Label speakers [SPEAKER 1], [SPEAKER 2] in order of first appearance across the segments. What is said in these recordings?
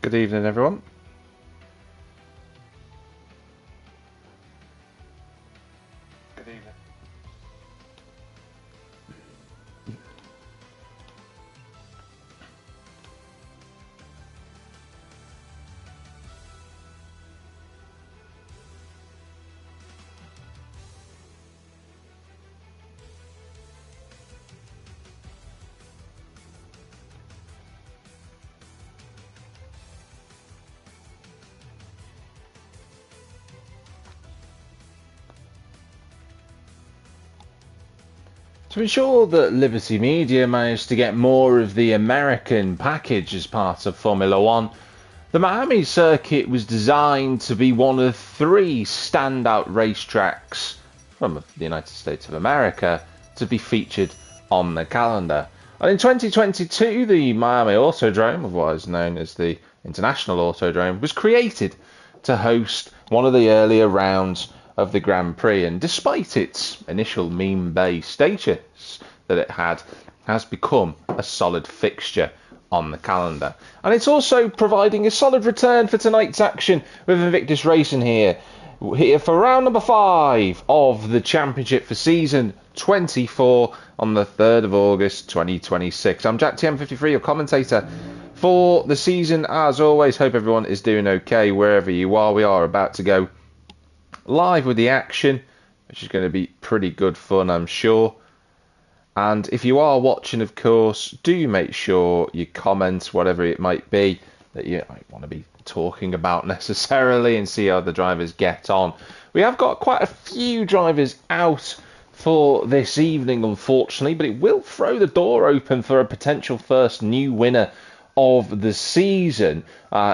[SPEAKER 1] Good evening, everyone. Good evening. To ensure that Liberty Media managed to get more of the American package as part of Formula One, the Miami circuit was designed to be one of three standout racetracks from the United States of America to be featured on the calendar. And in 2022, the Miami Autodrome, otherwise known as the International Autodrome, was created to host one of the earlier rounds of the Grand Prix, and despite its initial meme-based status that it had, has become a solid fixture on the calendar. And it's also providing a solid return for tonight's action with Invictus Racing here for round number 5 of the championship for season 24 on the 3rd of August 2026. I'm Jack TM53, your commentator for the season. As always, hope everyone is doing okay wherever you are. We are about to go live with the action, which is going to be pretty good fun, I'm sure. And if you are watching, of course, do make sure you comment whatever it might be that you might want to be talking about necessarily, and see how the drivers get on. We have got quite a few drivers out for this evening, unfortunately, but it will throw the door open for a potential first new winner of the season,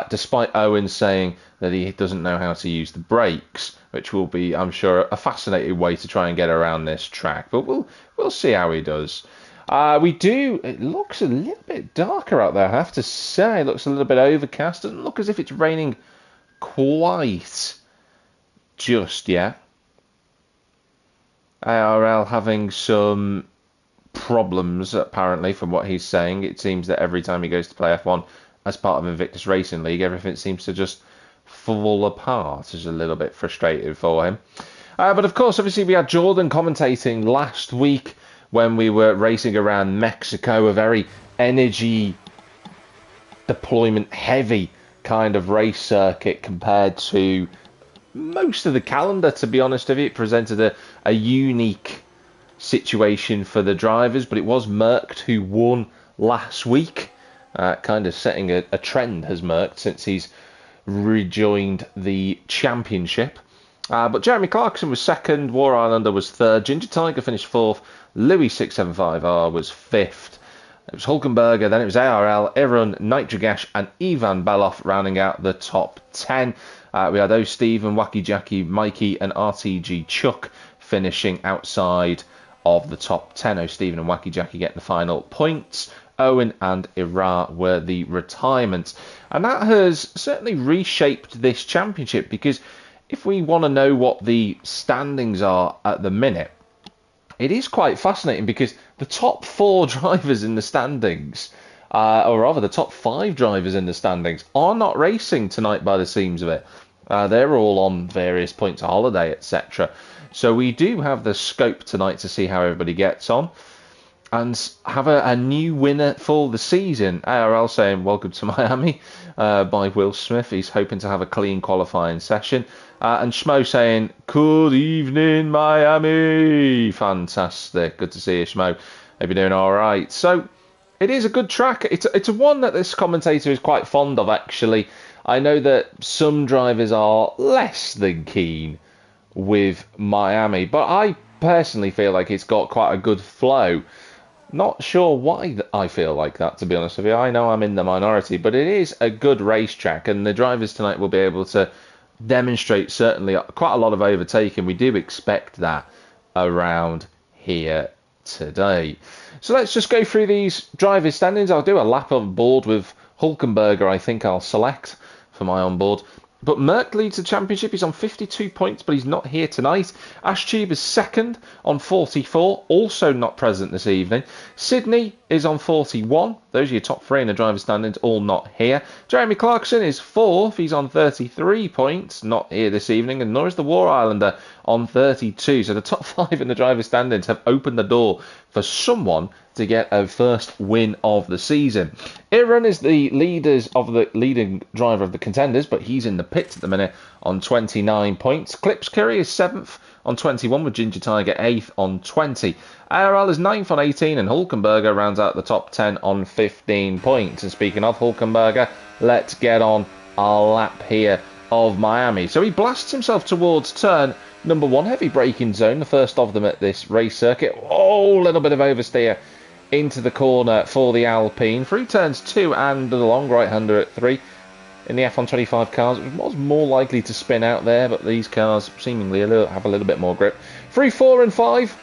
[SPEAKER 1] despite Owen saying that he doesn't know how to use the brakes, which will be, I'm sure, a fascinating way to try and get around this track. But we'll see how he does. It looks a little bit darker out there, I have to say. It looks a little bit overcast. Doesn't look as if it's raining quite just yet. ARL having some problems, apparently, from what he's saying. It seems that every time he goes to play F1 as part of Invictus Racing League, everything seems to just fall apart. It's a little bit frustrating for him. But of course, obviously, we had Jordan commentating last week when we were racing around Mexico, a very energy deployment heavy kind of race circuit compared to most of the calendar, to be honest with you. It presented a unique situation for the drivers, but it was Merckx who won last week, kind of setting a trend, has Merckx, since he's rejoined the championship. But Jeremy Clarkson was second, War Islander was third, Ginger Tiger finished fourth, Louis 675R was fifth. It was Hulkenberger, then it was ARL, Irun, Nitrogash and Ivan Beloff rounding out the top 10. We had O Steven, Wacky Jackie, Mikey and RTG Chuck finishing outside of the top 10. O Steven and Wacky Jackie getting the final points. Owen and Ira were the retirements. And that has certainly reshaped this championship, because if we want to know what the standings are at the minute, it is quite fascinating, because the top 4 drivers in the standings, or rather the top 5 drivers in the standings, are not racing tonight by the seams of it. They're all on various points of holiday, etc. So we do have the scope tonight to see how everybody gets on and have a new winner for the season. ARL saying welcome to Miami by Will Smith. He's hoping to have a clean qualifying session. And Schmo saying, good evening, Miami. Fantastic. Good to see you, Schmo. Hope you're doing all right. So it is a good track. It's a one that this commentator is quite fond of, actually. I know that some drivers are less than keen with Miami, but I personally feel like it's got quite a good flow. Not sure why I feel like that, to be honest with you. I know I'm in the minority, but it is a good racetrack, and the drivers tonight will be able to demonstrate certainly quite a lot of overtaking. We do expect that around here today. So let's just go through these drivers' standings. I'll do a lap on board with Hulkenberger. I think I'll select for my onboard. But Merck leads the championship. He's on 52 points, but he's not here tonight. Ashtube is second on 44, also not present this evening. Sydney is on 41. Those are your top three in the driver's standings, all not here. Jeremy Clarkson is fourth. He's on 33 points, not here this evening. And nor is the War Islander on 32. So the top five in the driver's standings have opened the door for someone to get a first win of the season. Iran is the leading driver of the contenders, but he's in the pits at the minute on 29 points. Clips Curry is 7th on 21, with Ginger Tiger 8th on 20. ARL is 9th on 18, and Hulkenberger rounds out the top 10 on 15 points. And speaking of Hulkenberger, let's get on our lap here of Miami. So he blasts himself towards turn number 1, heavy braking zone, the first of them at this race circuit. Oh, a little bit of oversteer into the corner for the Alpine. Through turns 2 and the long right-hander at 3. In the F125 cars, it was more likely to spin out there, but these cars seemingly have a little bit more grip. 3, 4 and 5.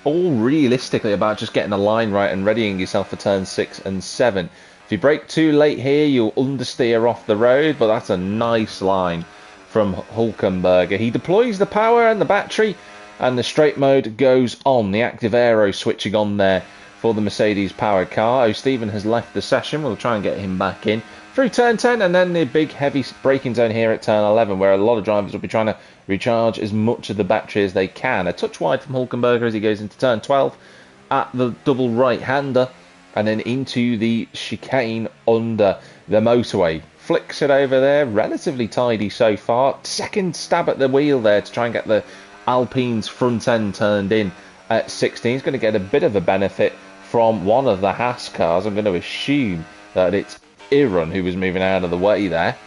[SPEAKER 1] All realistically about just getting a line right and readying yourself for turns 6 and 7. If you brake too late here, you'll understeer off the road, but that's a nice line from Hulkenberger. He deploys the power and the battery, and the straight mode goes on. The active aero switching on there for the Mercedes powered car. O'Stephen has left the session. We'll try and get him back in through turn 10, and then the big heavy braking zone here at turn 11, where a lot of drivers will be trying to recharge as much of the battery as they can. A touch wide from Hulkenberger as he goes into turn 12 at the double right-hander, and then into the chicane under the motorway. Flicks it over there, relatively tidy so far. Second stab at the wheel there to try and get the Alpine's front end turned in at 16. He's going to get a bit of a benefit from one of the Haas cars. I'm going to assume that it's Iran who was moving out of the way there.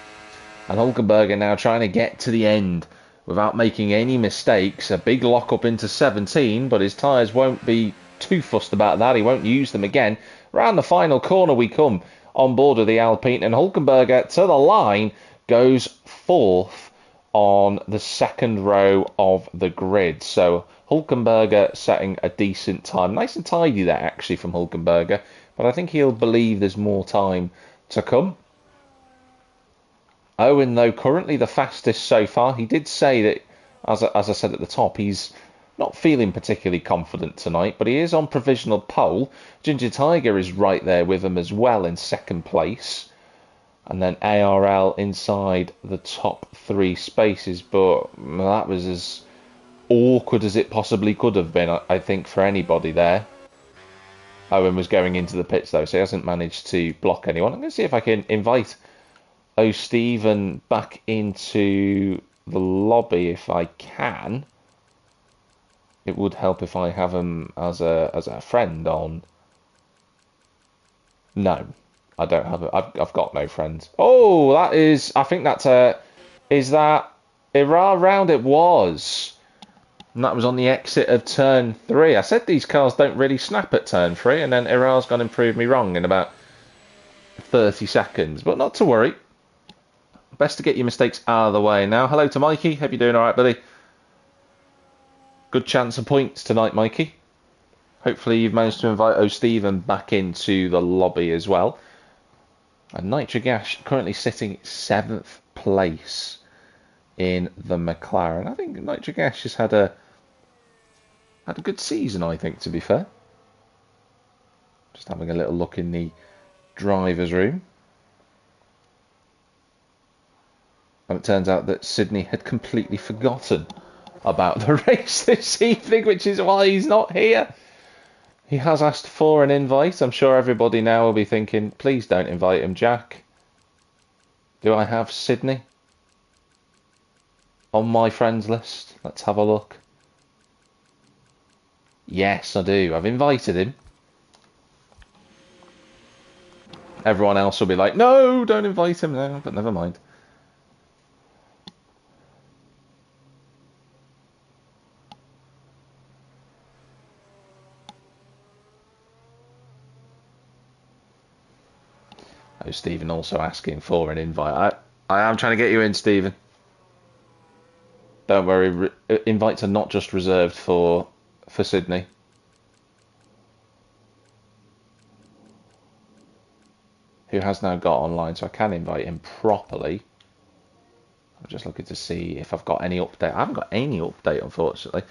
[SPEAKER 1] And Hulkenberger now trying to get to the end without making any mistakes. A big lock up into 17, but his tyres won't be too fussed about that. He won't use them again. Round the final corner we come on board of the Alpine, and Hulkenberger to the line goes 4th on the second row of the grid. So Hulkenberger setting a decent time. Nice and tidy there actually from Hulkenberger, but I think he'll believe there's more time to come. Owen, though, currently the fastest so far. He did say that, as I said at the top, he's not feeling particularly confident tonight, but he is on provisional pole. Ginger Tiger is right there with him as well in second place. And then ARL inside the top 3 spaces, but that was as awkward as it possibly could have been, I think, for anybody there. Owen was going into the pits, though, so he hasn't managed to block anyone. I'm going to see if I can invite O'Stephen back into the lobby if I can. It would help if I have him as a friend on. No, I don't have it. I've got no friends. Oh, that is. I think that's a. Is that Ira round? It was. And that was on the exit of turn 3. I said these cars don't really snap at turn 3, and then Ira's gone and proved me wrong in about 30 seconds. But not to worry. Best to get your mistakes out of the way now. Hello to Mikey. Hope you're doing all right, buddy. Good chance of points tonight, Mikey. Hopefully you've managed to invite O'Stephen back into the lobby as well. And Nitrogash currently sitting 7th place in the McLaren. I think Nitrogash has had a good season, I think, to be fair. Just having a little look in the driver's room. And it turns out that Sydney had completely forgotten about the race this evening, which is why he's not here. He has asked for an invite. I'm sure everybody now will be thinking, please don't invite him, Jack. Do I have Sydney on my friends list? Let's have a look. Yes, I do. I've invited him. Everyone else will be like, no, don't invite him now, but never mind. Oh, Stephen also asking for an invite. I am trying to get you in, Stephen. Don't worry, invites are not just reserved for Sydney. Who has now got online, so I can invite him properly. I'm just looking to see if I've got any update. I haven't got any update, unfortunately.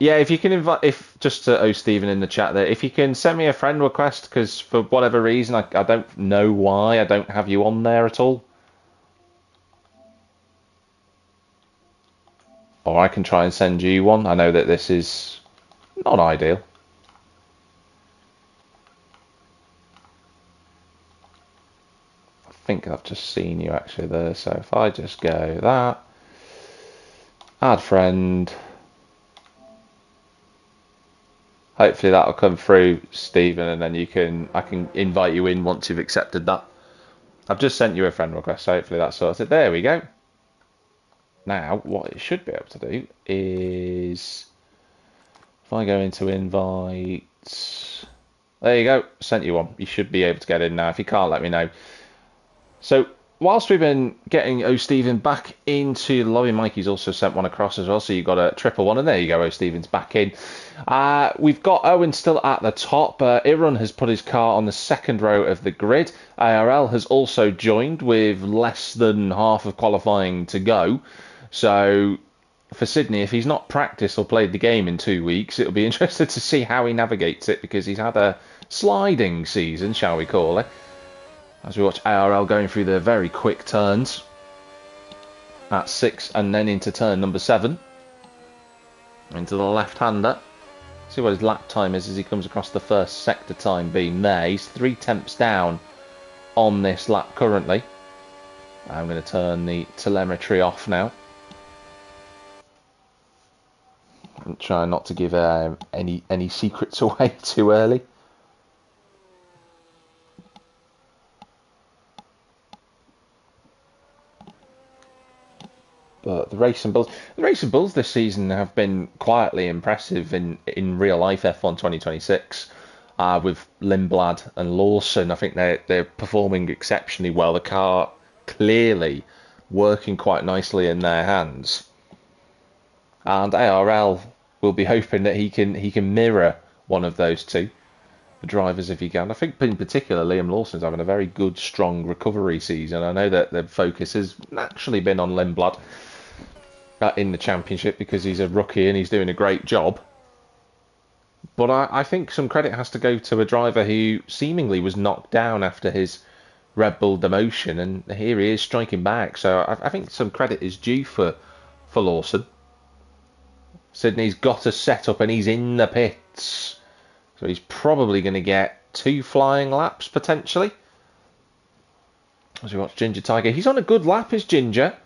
[SPEAKER 1] Yeah, if you can invite, if just to Stephen in the chat there, if you can send me a friend request, because for whatever reason, I don't know why I don't have you on there at all. Or I can try and send you one. I know that this is not ideal. I think I've just seen you actually there. So if I just go that, add friend. Hopefully that'll come through, Stephen, and then I can invite you in once you've accepted that. I've just sent you a friend request, so hopefully that's sorted. There we go. Now, what it should be able to do is, if I go into invites, there you go, sent you one. You should be able to get in now. If you can't, let me know. So, whilst we've been getting Stephen back into the lobby, Mikey's also sent one across as well, so you've got a triple one, and there you go, Stephen's back in. We've got Owen still at the top. Irun has put his car on the second row of the grid. ARL has also joined with less than half of qualifying to go. So, for Sydney, if he's not practiced or played the game in 2 weeks, it'll be interesting to see how he navigates it, because he's had a sliding season, shall we call it, as we watch ARL going through their very quick turns at 6 and then into turn number 7 into the left-hander. See what his lap time is as he comes across the first sector time being there. He's 3 tenths down on this lap currently. I'm going to turn the telemetry off now. I'm trying not to give any secrets away too early. But the Racing Bulls this season have been quietly impressive in real life F1 2026. With Lindblad and Lawson, I think they're performing exceptionally well. The car clearly working quite nicely in their hands, and ARL will be hoping that he can mirror one of those two the drivers if he can. I think in particular Liam Lawson's having a very good, strong recovery season. I know that the focus has naturally been on Lindblad in the championship because he's a rookie and he's doing a great job. But I think some credit has to go to a driver who seemingly was knocked down after his Red Bull demotion, and here he is striking back. So I think some credit is due for Lawson. Sydney's got a setup and he's in the pits. So he's probably going to get 2 flying laps, potentially. As we watch Ginger Tiger. He's on a good lap, is Ginger.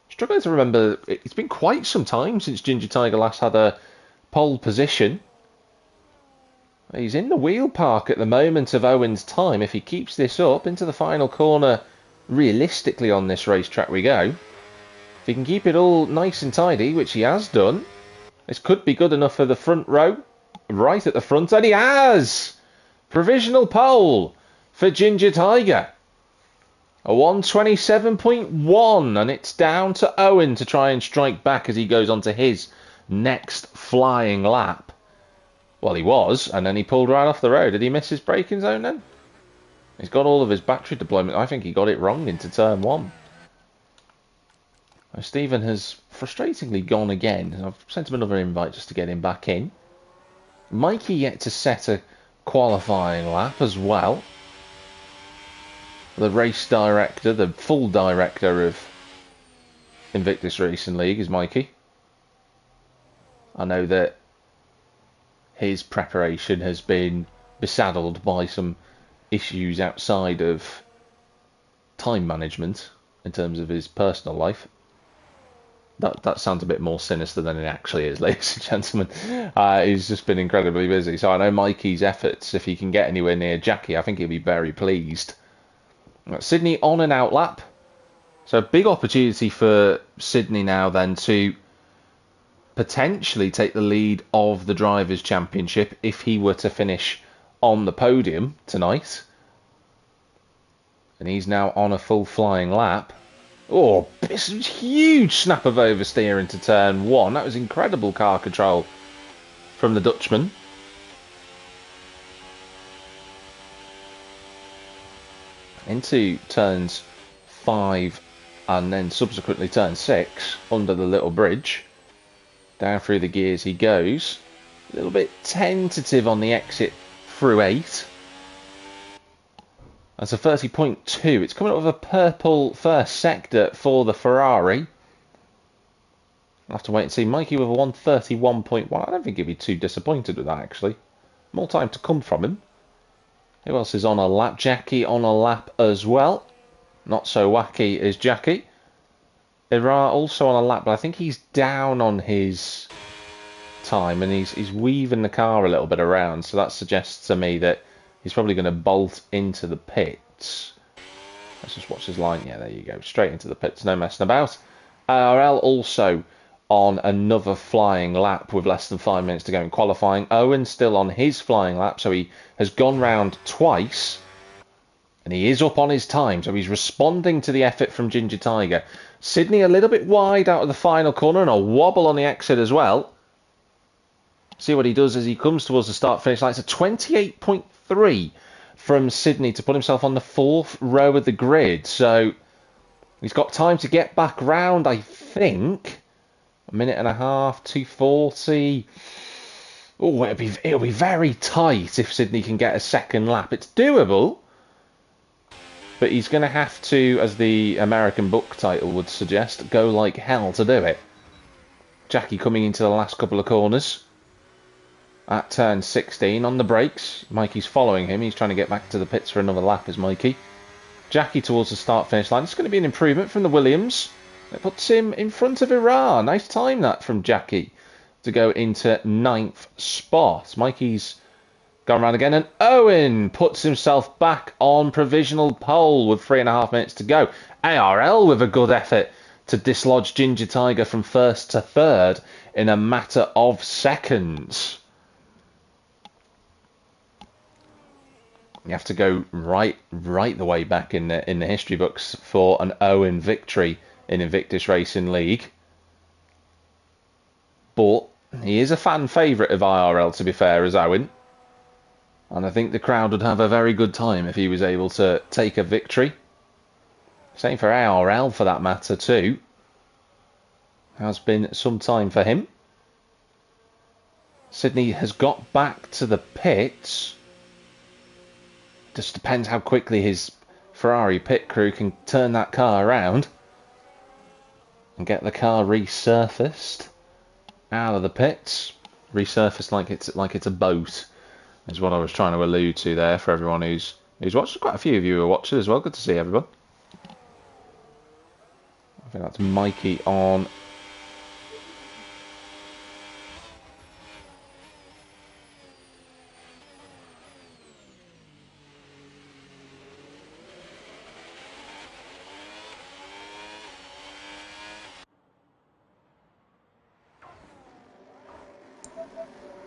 [SPEAKER 1] Struggling to remember. It's been quite some time since Ginger Tiger last had a pole position. He's in the wheel park at the moment of Owen's time. If he keeps this up into the final corner, realistically on this racetrack we go. If he can keep it all nice and tidy, which he has done, this could be good enough for the front row. Right at the front, and he has! Provisional pole for Ginger Tiger. A 127.1, and it's down to Owen to try and strike back as he goes on to his next flying lap. Well, he was, and then he pulled right off the road. Did he miss his braking zone then? He's got all of his battery deployment. I think he got it wrong into turn 1. Now, Stephen has frustratingly gone again. I've sent him another invite just to get him back in. Mikey yet to set a qualifying lap as well. The race director, the full director of Invictus Racing League is Mikey. I know that his preparation has been besaddled by some issues outside of time management in terms of his personal life. That sounds a bit more sinister than it actually is, ladies and gentlemen. He's just been incredibly busy. So I know Mikey's efforts, if he can get anywhere near Jackie, I think he'll be very pleased. Sydney on an out lap. So big opportunity for Sydney now then to potentially take the lead of the Drivers' Championship if he were to finish on the podium tonight. And he's now on a full flying lap. Oh, this huge snap of oversteer into turn 1. That was incredible car control from the Dutchman. Into turns 5 and then subsequently turn 6 under the little bridge. Down through the gears he goes. A little bit tentative on the exit through 8. That's a 30.2. It's coming up with a purple first sector for the Ferrari. I'll have to wait and see. Mikey with a 131.1. I don't think he'd be too disappointed with that, actually. More time to come from him. Who else is on a lap? Jackie on a lap as well. Not so wacky as Jackie. Ira also on a lap, but I think he's down on his time, and he's weaving the car a little bit around, so that suggests to me that he's probably going to bolt into the pits. Let's just watch his line. Yeah, there you go. Straight into the pits. No messing about. ARL also on another flying lap with less than 5 minutes to go in qualifying. Owen still on his flying lap, so he has gone round twice. And he is up on his time, so he's responding to the effort from Ginger Tiger. Sydney a little bit wide out of the final corner, and a wobble on the exit as well. See what he does as he comes towards the start-finish line. It's a 28.3 from Sydney to put himself on the 4th row of the grid. So he's got time to get back round, I think. A minute and a half, 2:40. Oh, it'll be very tight if Sydney can get a second lap. It's doable. But he's going to have to, as the American book title would suggest, go like hell to do it. Jackie coming into the last couple of corners. At turn 16 on the brakes. Mikey's following him. He's trying to get back to the pits for another lap as Mikey. Jackie towards the start-finish line. It's going to be an improvement from the Williams. It puts him in front of Iran. Nice time that from Jackie to go into 9th spot. Mikey's gone around again, and Owen puts himself back on provisional pole with 3.5 minutes to go. ARL with a good effort to dislodge Ginger Tiger from 1st to 3rd in a matter of seconds. You have to go right the way back in the history books for an Owen victory in Invictus Racing League. But he is a fan favourite of IRL, to be fair, as Owen. And I think the crowd would have a very good time if he was able to take a victory. Same for ARL for that matter too. Has been some time for him. Sydney has got back to the pits. Just depends how quickly his Ferrari pit crew can turn that car around and get the car resurfaced out of the pits. Resurfaced like it's a boat, is what I was trying to allude to there for everyone who's watched. Quite a few of you are watching as well. Good to see everyone. I think that's Mikey on.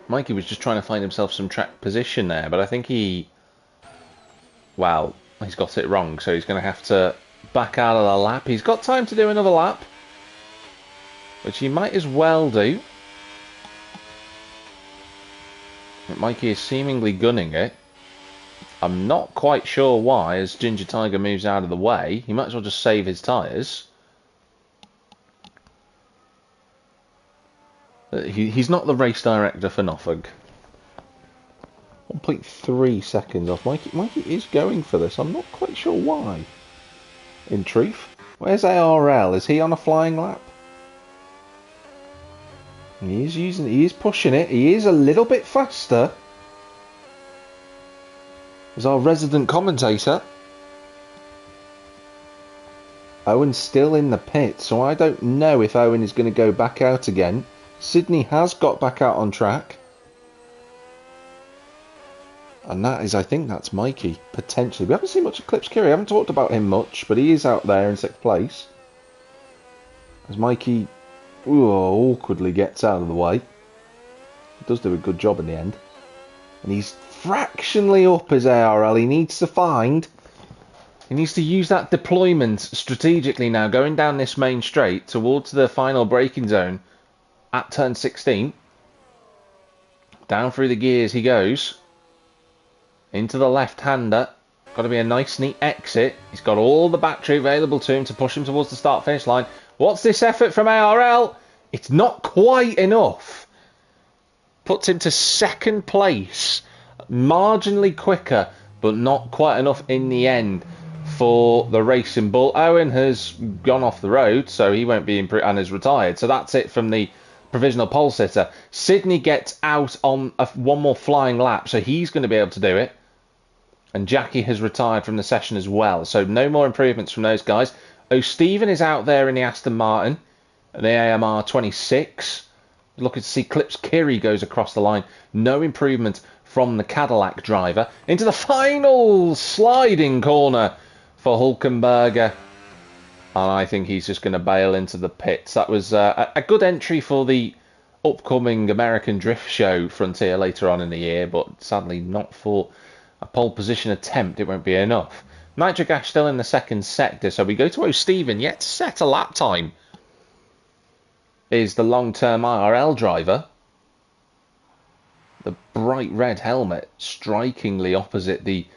[SPEAKER 1] Mikey was just trying to find himself some track position there, but I think he's got it wrong, so he's going to have to back out of the lap. He's got time to do another lap, which he might as well do. But Mikey is seemingly gunning it. I'm not quite sure why, as Ginger Tiger moves out of the way. He might as well just save his tyres. He's not the race director for nothing. 1.3 seconds off. Mikey is going for this. I'm not quite sure why. In truth. Where's ARL? Is he on a flying lap? He is pushing it. He is a little bit faster. As our resident commentator. Owen's still in the pit, so I don't know if Owen is going to go back out again. Sydney has got back out on track. And I think that's Mikey, potentially. We haven't seen much of Clips Kiri. I haven't talked about him much, but he is out there in 6th place. As Mikey awkwardly gets out of the way. He does do a good job in the end. And he's fractionally up as ARL. He needs to use that deployment strategically now, going down this main straight towards the final braking zone. At turn 16, down through the gears he goes, into the left-hander, Got to be a nice, neat exit. He's got all the battery available to him to push him towards the start-finish line. What's this effort from ARL? It's not quite enough. Puts him to second place. Marginally quicker, but not quite enough in the end for the Racing Bull. Owen has gone off the road, so he won't be and has retired. So that's it from the provisional pole sitter. Sydney gets out on one more flying lap, so he's going to be able to do it. And Jackie has retired from the session as well. So no more improvements from those guys. O'Stephen is out there in the Aston Martin, the AMR 26. Looking to see Clips Kiri goes across the line. No improvement from the Cadillac driver. Into the final sliding corner for Hulkenberger. And I think he's just going to bail into the pits. That was a good entry for the upcoming American Drift Show Frontier later on in the year, but sadly not for a pole position attempt. It won't be enough. Nitric Ash still in the second sector, so we go to O'Stephen, yet to set a lap time. Is the long-term IRL driver. The bright red helmet strikingly opposite the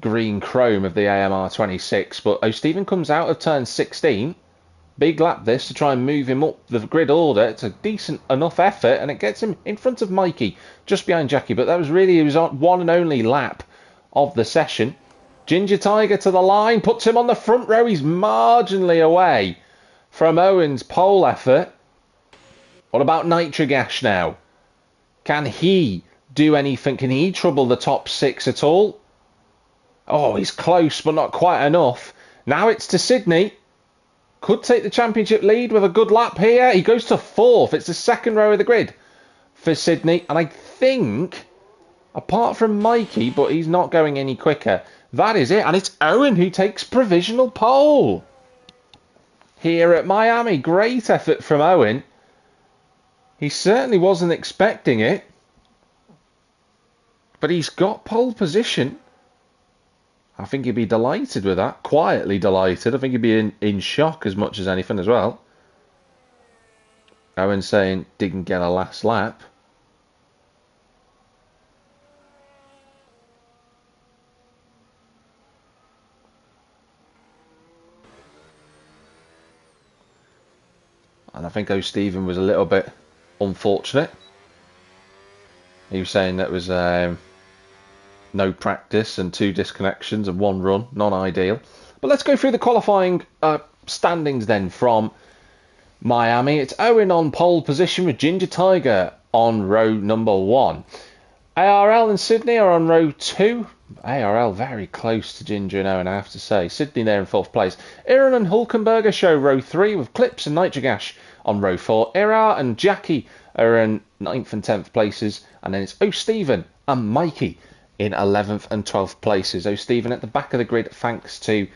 [SPEAKER 1] green chrome of the AMR 26, but O'Stephen comes out of turn 16. Big lap this to try and move him up the grid order. It's a decent enough effort, and it gets him in front of Mikey, just behind Jackie. But that was really his one and only lap of the session. Ginger Tiger to the line, puts him on the front row. He's marginally away from Owen's pole effort. What about Nitric Ash now? Can he do anything? Can he trouble the top six at all? Oh, he's close, but not quite enough. Now it's to Sydney. Could take the championship lead with a good lap here. He goes to fourth. It's the second row of the grid for Sydney. And I think, apart from Mikey, but he's not going any quicker, that is it. And it's Owen who takes provisional pole here at Miami. Great effort from Owen. He certainly wasn't expecting it. But he's got pole position. I think he'd be delighted with that. Quietly delighted. I think he'd be in shock as much as anything as well. Owen saying didn't get a last lap. And I think O'Stephen was a little bit unfortunate. He was saying that was no practice and 2 disconnections and 1 run, non-ideal. But let's go through the qualifying standings then from Miami. It's Owen on pole position with Ginger Tiger on row number 1. ARL and Sydney are on row 2. ARL very close to Ginger and Owen, I have to say. Sydney there in 4th place. Iran and Hulkenberger show row 3 with Clips and Nitric Ash on row 4. Ira and Jackie are in 9th and 10th places. And then it's O'Stephen and Mikey in 11th and 12th places. O'Stephen at the back of the grid thanks to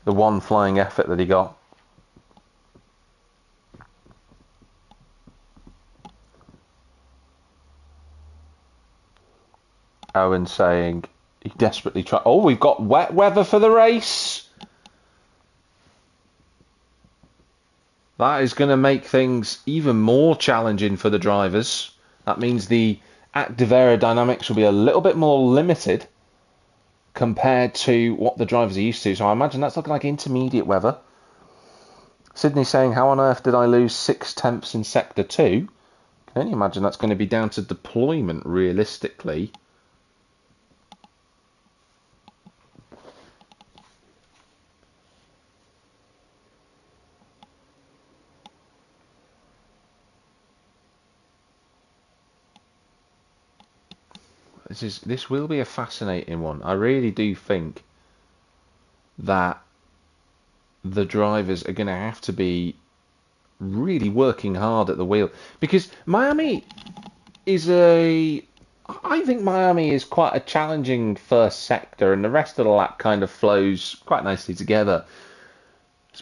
[SPEAKER 1] the 1 flying effort that he got. Owen saying he desperately tried. Oh, we've got wet weather for the race. That is going to make things even more challenging for the drivers. That means the active aerodynamics will be a little bit more limited compared to what the drivers are used to. So I imagine that's looking like intermediate weather. Sydney saying, how on earth did I lose 6 tenths in Sector 2? Can only imagine that's going to be down to deployment realistically. This will be a fascinating one. I really do think that the drivers are going to have to be really working hard at the wheel, because Miami is I think Miami is quite a challenging first sector, and the rest of the lap kind of flows quite nicely together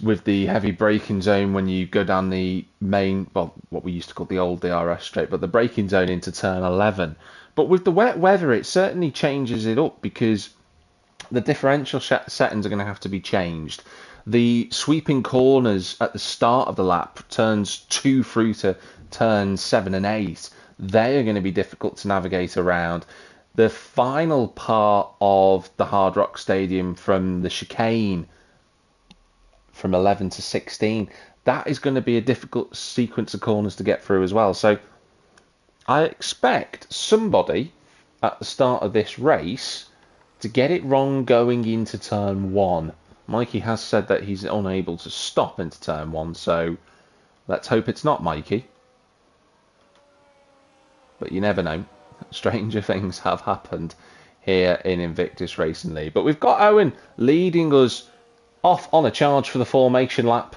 [SPEAKER 1] with the heavy braking zone when you go down the main, well, what we used to call the old DRS straight, but the braking zone into turn 11. But with the wet weather, it certainly changes it up, because the differential settings are going to have to be changed. The sweeping corners at the start of the lap, turns 2 through to turns 7 and 8, they are going to be difficult to navigate around. the final part of the Hard Rock Stadium from the chicane from 11 to 16, that is going to be a difficult sequence of corners to get through as well. So I expect somebody at the start of this race to get it wrong going into turn 1. Mikey has said that he's unable to stop into turn 1, so let's hope it's not Mikey. But you never know. Stranger things have happened here in Invictus Racing League. But we've got Owen leading us off on a charge for the formation lap.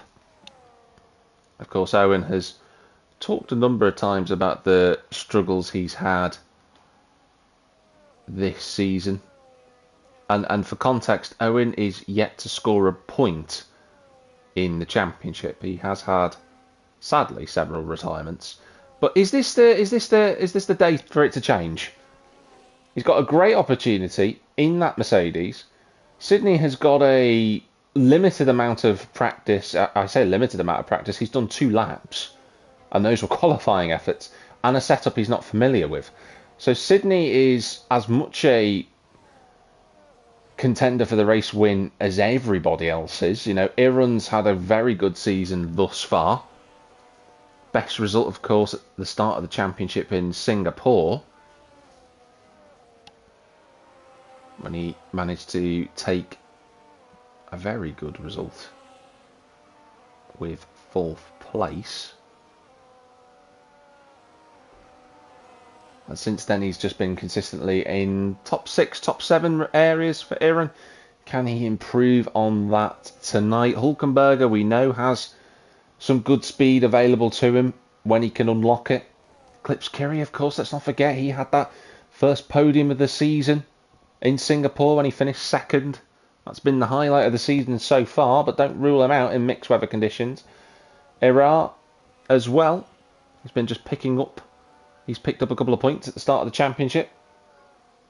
[SPEAKER 1] Of course, Owen has talked a number of times about the struggles he's had this season. And for context, Owen is yet to score a point in the championship. He has had, sadly, several retirements. But is this the day for it to change? He's got a great opportunity in that Mercedes. Sydney has got a limited amount of practice. I say limited amount of practice. He's done 2 laps, and those were qualifying efforts, and a setup he's not familiar with. So Sydney is as much a contender for the race win as everybody else is. You know, Iran's had a very good season thus far. Best result, of course, at the start of the championship in Singapore, when he managed to take a very good result with 4th place. And since then, he's just been consistently in top 6, top 7 areas for Iran. Can he improve on that tonight? Hulkenberger, we know, has some good speed available to him when he can unlock it. Clips Kerry, of course, let's not forget, he had that first podium of the season in Singapore when he finished 2nd. That's been the highlight of the season so far, but don't rule him out in mixed weather conditions. Erard as well. He's been just picking up. He's picked up a couple of points at the start of the championship.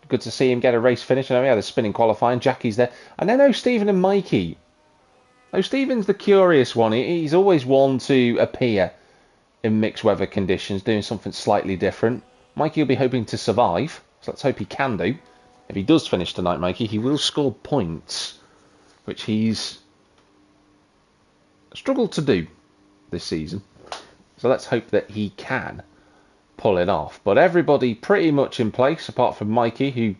[SPEAKER 1] Good to see him get a race finish. I know he had a spinning qualifying. Jackie's there. And then O'Stephen and Mikey. O'Stephen's the curious one. He's always one to appear in mixed weather conditions, doing something slightly different. Mikey will be hoping to survive, so let's hope he can do. If he does finish tonight, Mikey, he will score points, which he's struggled to do this season. So let's hope that he can pull it off. But everybody pretty much in place, apart from Mikey, who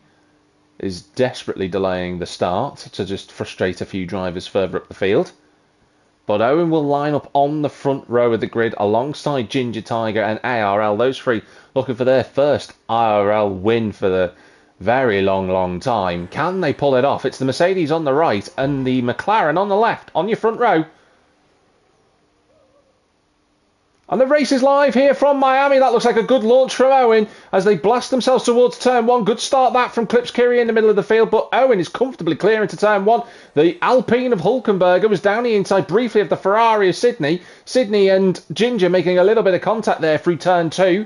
[SPEAKER 1] is desperately delaying the start to just frustrate a few drivers further up the field. But Owen will line up on the front row of the grid alongside Ginger Tiger and ARL. Those 3 looking for their first IRL win for the very long time. Can they pull it off? It's the Mercedes on the right and the McLaren on the left. On your front row. And the race is live here from Miami. That looks like a good launch from Owen as they blast themselves towards turn 1. Good start that from Clips Kiri in the middle of the field, but Owen is comfortably clear into turn 1. The Alpine of Hulkenberger was down the inside briefly of the Ferrari of Sydney. Sydney and Ginger making a little bit of contact there through turn 2.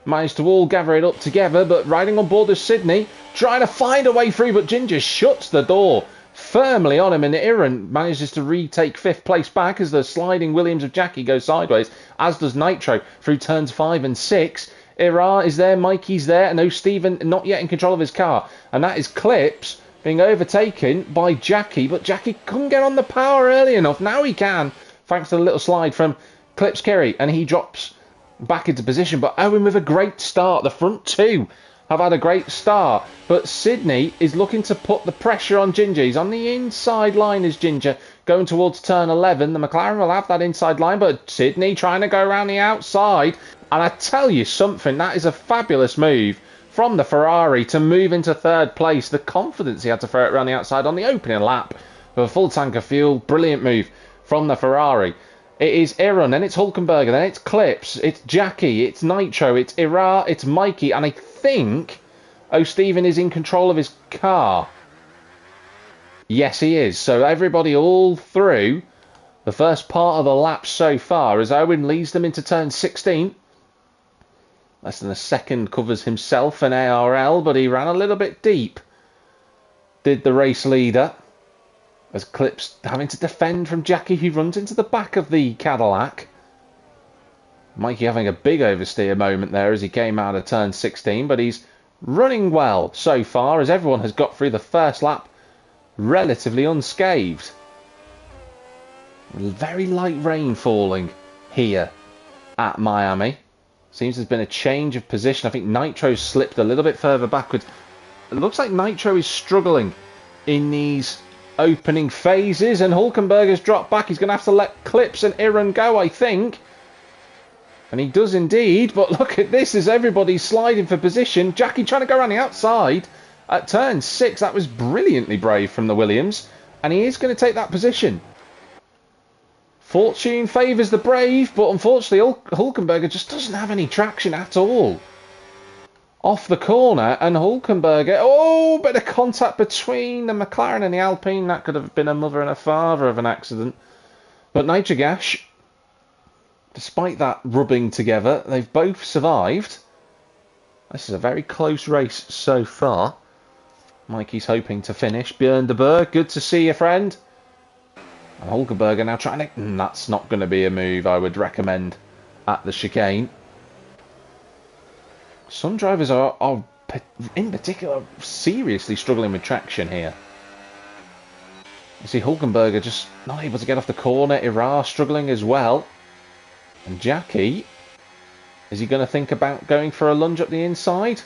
[SPEAKER 1] Managed to all gather it up together, but riding on board is Sydney, trying to find a way through, but Ginger shuts the door firmly on him, and Iran manages to retake 5th place back as the sliding Williams of Jackie goes sideways, as does Nitro through turns 5 and 6. Ira is there, Mikey's there, and O'Stephen not yet in control of his car. And that is Clips being overtaken by Jackie, but Jackie couldn't get on the power early enough. Now he can, thanks to the little slide from Clips Kerry, and he drops back into position. But Owen with a great start. The front 2 have had a great start, but Sydney is looking to put the pressure on Ginger. He's on the inside line as Ginger going towards turn 11. The McLaren will have that inside line, but Sydney trying to go around the outside. And I tell you something, that is a fabulous move from the Ferrari to move into 3rd place. The confidence he had to throw it around the outside on the opening lap with a full tank of fuel. Brilliant move from the Ferrari. It is Aaron, then it's Hulkenberger, then it's Clips, it's Jackie, it's Nitro, it's Ira, it's Mikey, and I think O'Stephen is in control of his car. Yes, he is. So everybody all through the first part of the lap so far as Owen leads them into turn 16. Less than a second covers himself and ARL, but he ran a little bit deep, did the race leader. As Clips having to defend from Jackie, who runs into the back of the Cadillac. Mikey having a big oversteer moment there as he came out of turn 16, but he's running well so far as everyone has got through the first lap relatively unscathed. Very light rain falling here at Miami. Seems there's been a change of position. I think Nitro's slipped a little bit further backwards. It looks like Nitro is struggling in these opening phases, and Hulkenberg's dropped back. He's going to have to let Clips and Iran go, I think. And he does indeed, but look at this as everybody's sliding for position. Jackie trying to go around the outside at turn 6. That was brilliantly brave from the Williams, and he is going to take that position. Fortune favours the brave, but unfortunately Hulkenberg just doesn't have any traction at all. Off the corner, and Hulkenberg, oh, bit of contact between the McLaren and the Alpine. That could have been a mother and a father of an accident. But Nitrogash, despite that rubbing together, they've both survived. This is a very close race so far. Mikey's hoping to finish. Björn de Boer, good to see you, friend. And Hulkenberg now trying to... that's not going to be a move I would recommend at the chicane. Some drivers are in particular, seriously struggling with traction here. You see Hulkenberg just not able to get off the corner. Ira struggling as well. And Jackie, is he going to think about going for a lunge up the inside?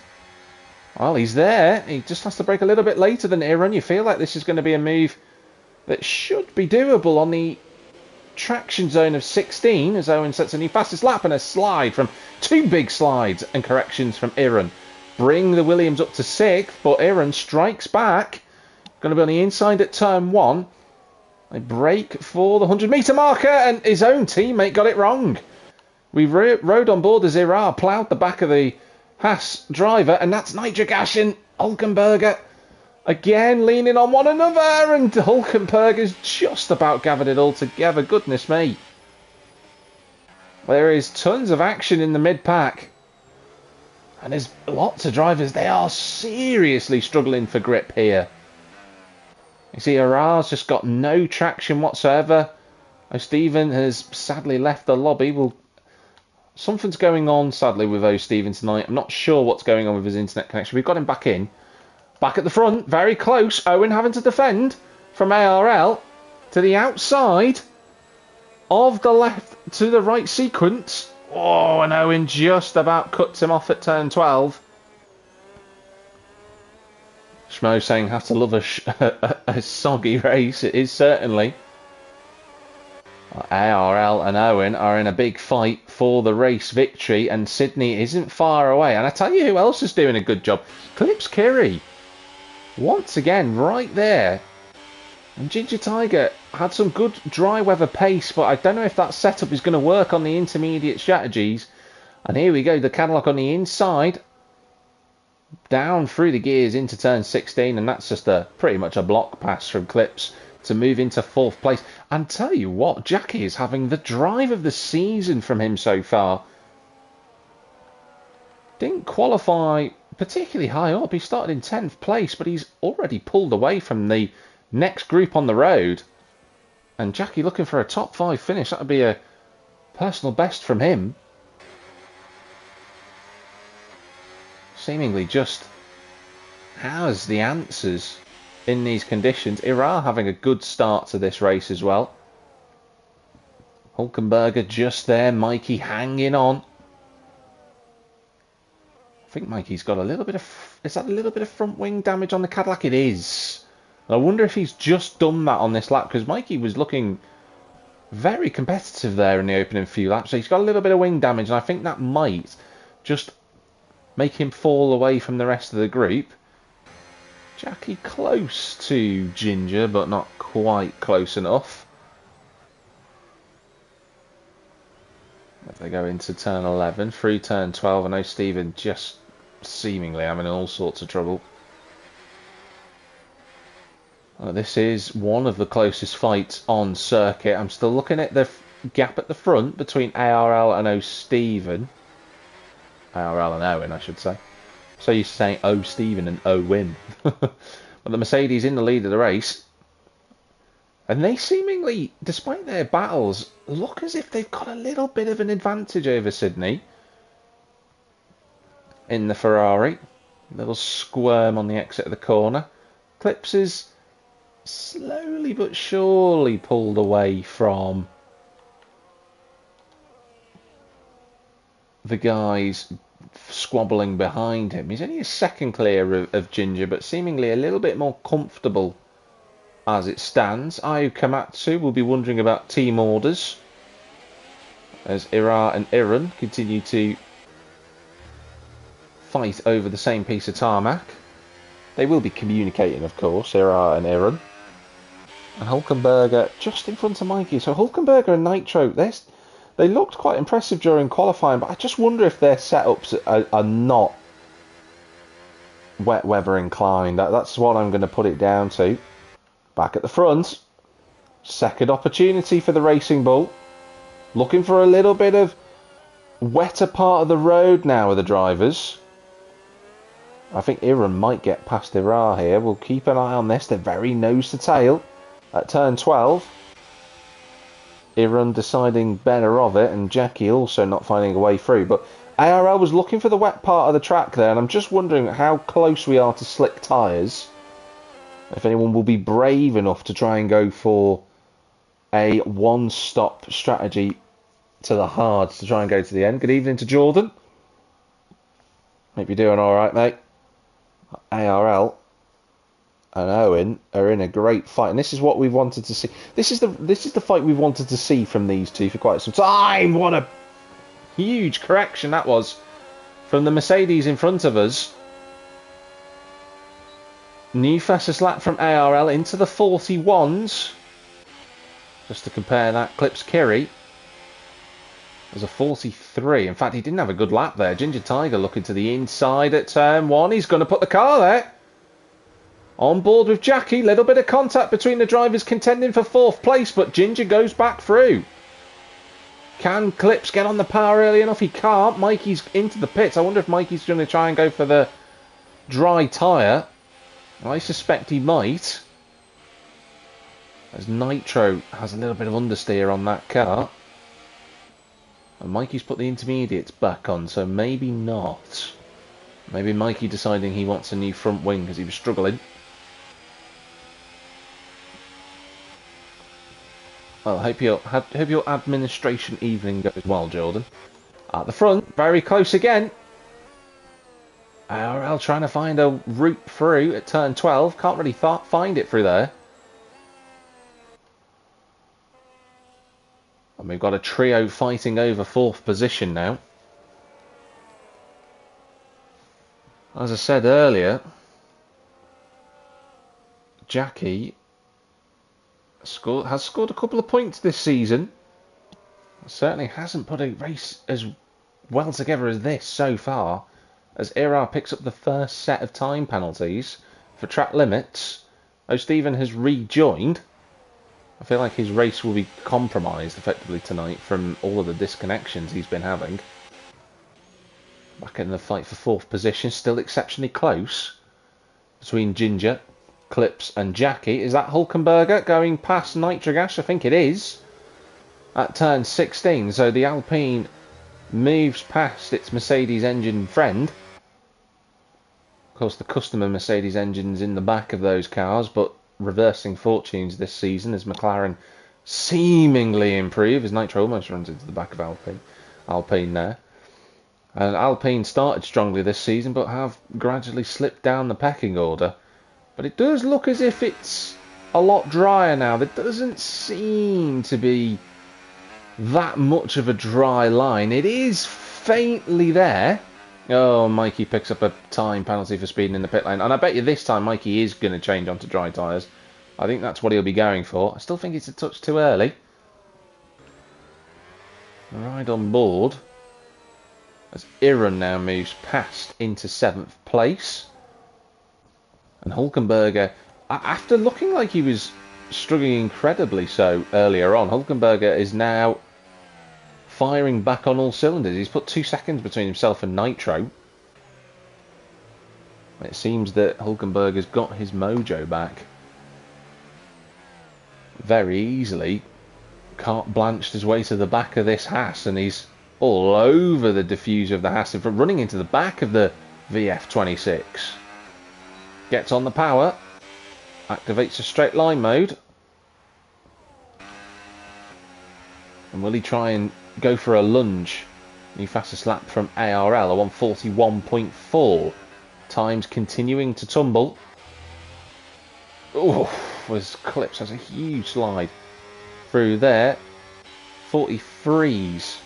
[SPEAKER 1] Well, he's there. He just has to brake a little bit later than Iran. You feel like this is going to be a move that should be doable on the traction zone of 16 as Owen sets a new fastest lap, and a slide from two big slides and corrections from Iran bring the Williams up to 6th, but Iran strikes back. Going to be on the inside at turn 1. They brake for the 100-metre marker, and his own teammate got it wrong. We rode on board as Ira ploughed the back of the Haas driver, and that's Nitrogash and Hulkenberg again leaning on one another, and Hulkenberg has just about gathered it all together. Goodness me. There is tons of action in the mid-pack, and there's lots of drivers. They are seriously struggling for grip here. You see, Ara's just got no traction whatsoever. O'Stephen has sadly left the lobby. Something's going on, sadly, with O'Stephen tonight. I'm not sure what's going on with his internet connection. We've got him back in. Back at the front, very close. Owen having to defend from ARL to the outside of the left to the right sequence. Oh, and Owen just about cuts him off at turn 12. Schmo saying, have to love a soggy race. It is certainly. ARL and Owen are in a big fight for the race victory, and Sydney isn't far away. And I tell you who else is doing a good job. Clips Kiri. Once again, right there. And Ginger Tiger had some good dry weather pace, but I don't know if that setup is going to work on the intermediate strategies. And here we go, the Cadillac on the inside. Down through the gears into turn 16, and that's just pretty much a block pass from Clips to move into 4th place. And tell you what, Jackie is having the drive of the season from him so far. Didn't qualify particularly high up. He started in 10th place, but he's already pulled away from the next group on the road. And Jackie looking for a top 5 finish. That would be a personal best from him. Seemingly just has the answers in these conditions. Ira having a good start to this race as well. Hulkenberg just there. Mikey hanging on. I think Mikey's got a little bit of... Is that a little bit of front wing damage on the Cadillac? It is. I wonder if he's just done that on this lap, because Mikey was looking very competitive there in the opening few laps. So he's got a little bit of wing damage, and I think that might just make him fall away from the rest of the group. Jackie close to Ginger, but not quite close enough. If they go into turn 11, through turn 12, I know Stephen just seemingly having all sorts of trouble. This is one of the closest fights on circuit. I'm still looking at the gap at the front between ARL and O'Stephen. ARL and Owen, I should say. So you're saying O'Stephen and Owen. But the Mercedes in the lead of the race. And they seemingly, despite their battles, look as if they've got a little bit of an advantage over Sydney in the Ferrari. Little squirm on the exit of the corner. Clips is slowly but surely pulled away from the guys squabbling behind him. He's only a second clear of Ginger, but seemingly a little bit more comfortable as it stands. Ayu Kamatsu will be wondering about team orders as Ira and Iran continue to fight over the same piece of tarmac. They will be communicating, of course, Ira and Iran. And Hulkenberger just in front of Mikey. So Hulkenberger and Nitro, they looked quite impressive during qualifying, but I just wonder if their setups are not wet weather inclined. That's what I'm going to put it down to. Back at the front, second opportunity for the Racing Bull. Looking for a little bit of wetter part of the road now with the drivers. I think Iran might get past Ira here. We'll keep an eye on this. They're very nose to tail at turn 12. Iran deciding better of it, and Jackie also not finding a way through. But ARL was looking for the wet part of the track there, and I'm just wondering how close we are to slick tyres. If anyone will be brave enough to try and go for a one-stop strategy to the hards to try and go to the end. Good evening to Jordan. Hope you're doing all right, mate. ARL and Owen are in a great fight, and this is what we wanted to see. This is the fight we wanted to see from these two for quite some time. What a huge correction that was from the Mercedes in front of us. New fastest lap from ARL into the 41s. Just to compare that, Clips Kerry was a 43. In fact, he didn't have a good lap there. Ginger Tiger looking to the inside at turn 1. He's going to put the car there. On board with Jackie. Little bit of contact between the drivers contending for 4th place, but Ginger goes back through. Can Clips get on the power early enough? He can't. Mikey's into the pits. I wonder if Mikey's going to try and go for the dry tyre. I suspect he might, as Nitro has a little bit of understeer on that car. And Mikey's put the intermediates back on, so maybe not. Maybe Mikey deciding he wants a new front wing because he was struggling. Well, I hope your administration evening goes well, Jordan. At the front, very close again. ARL trying to find a route through at turn 12. Can't really find it through there. And we've got a trio fighting over 4th position now. As I said earlier, Jackie has scored a couple of points this season. Certainly hasn't put a race as well together as this so far, as Ira picks up the first set of time penalties for track limits. Oh, Stephen has rejoined. I feel like his race will be compromised effectively tonight from all of the disconnections he's been having. Back in the fight for 4th position, still exceptionally close between Ginger, Clips and Jackie. Is that Hulkenberger going past Nitrogas? I think it is. At turn 16, so the Alpine moves past its Mercedes engine friend. Of course, the customer Mercedes engines in the back of those cars, but reversing fortunes this season as McLaren seemingly improve, as Nitro almost runs into the back of Alpine there. And Alpine started strongly this season, but have gradually slipped down the pecking order. But it does look as if it's a lot drier now. There doesn't seem to be that much of a dry line. It is faintly there. Oh, Mikey picks up a time penalty for speeding in the pit lane. And I bet you this time Mikey is going to change onto dry tyres. I think that's what he'll be going for. I still think it's a touch too early. Right on board. As Iran now moves past into 7th place. And Hulkenberger, after looking like he was struggling incredibly so earlier on, Hulkenberger is now firing back on all cylinders. He's put 2 seconds between himself and Nitro. It seems that Hulkenberger's got his mojo back very easily. Carte blanched his way to the back of this Haas, and he's all over the diffuser of the Haas, running into the back of the VF26 gets on the power, activates a straight line mode, and will he try and go for a lunge? New fastest lap from ARL, a 1:41.4. Times continuing to tumble. Oh, was Clips has a huge slide through there. 43s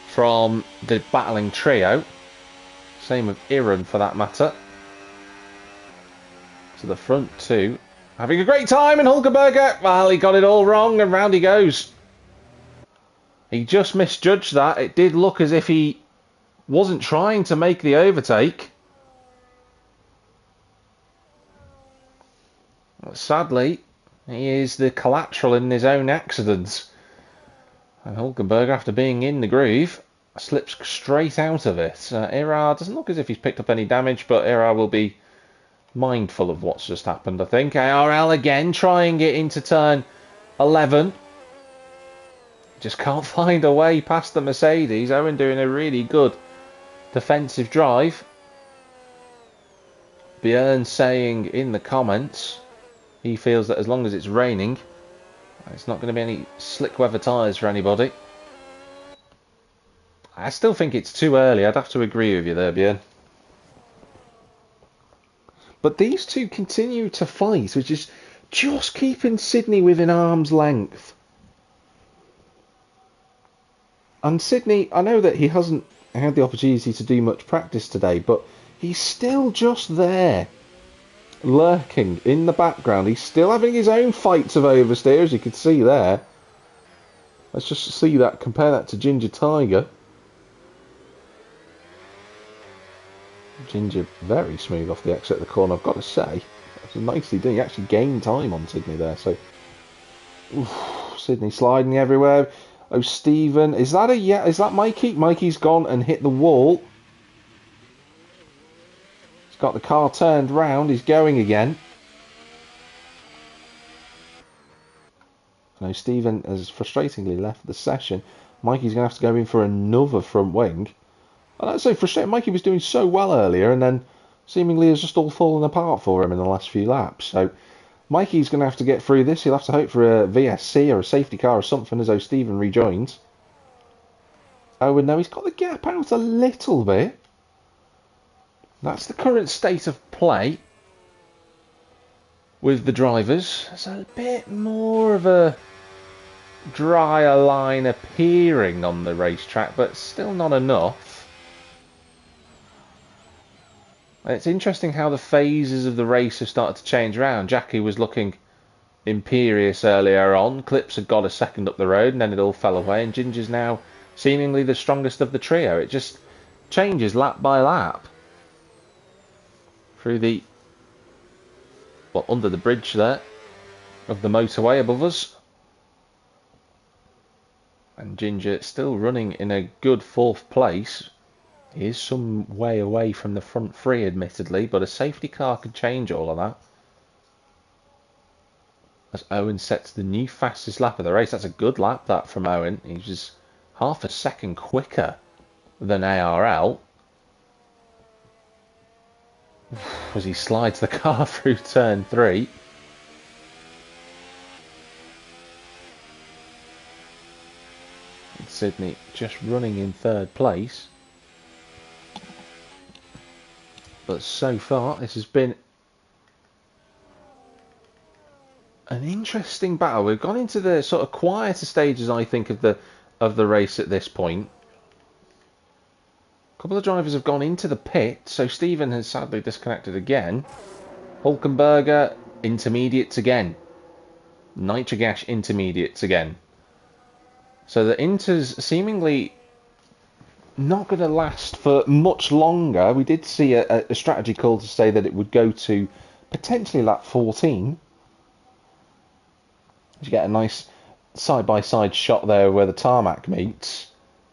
[SPEAKER 1] from the battling trio. Same with Iran for that matter. To the front two. Having a great time, and Hulkenberger, well, he got it all wrong, and round he goes. He just misjudged that. It did look as if he wasn't trying to make the overtake. But sadly, he is the collateral in his own accident. And Hulkenberg, after being in the groove, slips straight out of it. Ira doesn't look as if he's picked up any damage, but Ira will be mindful of what's just happened, I think. ARL again trying it into turn 11. Just can't find a way past the Mercedes. Owen doing a really good defensive drive. Björn saying in the comments he feels that as long as it's raining, it's not going to be any slick weather tyres for anybody. I still think it's too early. I'd have to agree with you there, Björn. But these two continue to fight, which is just keeping Sydney within arm's length. And Sydney, I know that he hasn't had the opportunity to do much practice today, but he's still just there, lurking in the background. He's still having his own fights of oversteer, as you can see there. Let's just see that, compare that to Ginger Tiger. Ginger very smooth off the exit of the corner, I've got to say. That's nicely done. He actually gained time on Sydney there. So, Sydney sliding everywhere. Oh, Stephen, is that is that Mikey? Mikey's gone and hit the wall. He's got the car turned round. He's going again. No, Stephen has frustratingly left the session. Mikey's going to have to go in for another front wing. And that's so frustrating. Mikey was doing so well earlier, and then seemingly has just all fallen apart for him in the last few laps. So Mikey's going to have to get through this. He'll have to hope for a VSC or a safety car or something as though Stephen rejoins. Oh, and no, he's got the gap out a little bit. That's the current state of play with the drivers. There's a bit more of a drier line appearing on the racetrack, but still not enough. It's interesting how the phases of the race have started to change around. Jackie was looking imperious earlier on. Clips had got a second up the road, and then it all fell away. And Ginger's now seemingly the strongest of the trio. It just changes lap by lap. Through the, well, under the bridge there of the motorway above us. And Ginger still running in a good fourth place. He is some way away from the front three, admittedly, but a safety car could change all of that. As Owen sets the new fastest lap of the race. That's a good lap, that, from Owen. He was half a second quicker than ARL. As he slides the car through turn 3. And Sydney just running in third place. But so far, this has been an interesting battle. We've gone into the sort of quieter stages, I think, of the race at this point. A couple of drivers have gone into the pit, so Stephen has sadly disconnected again. Hulkenberger, intermediates again. Nitrogash, intermediates again. So the Inters seemingly not going to last for much longer. We did see a strategy call to say that it would go to potentially lap 14. You get a nice side-by-side shot there where the tarmac meets.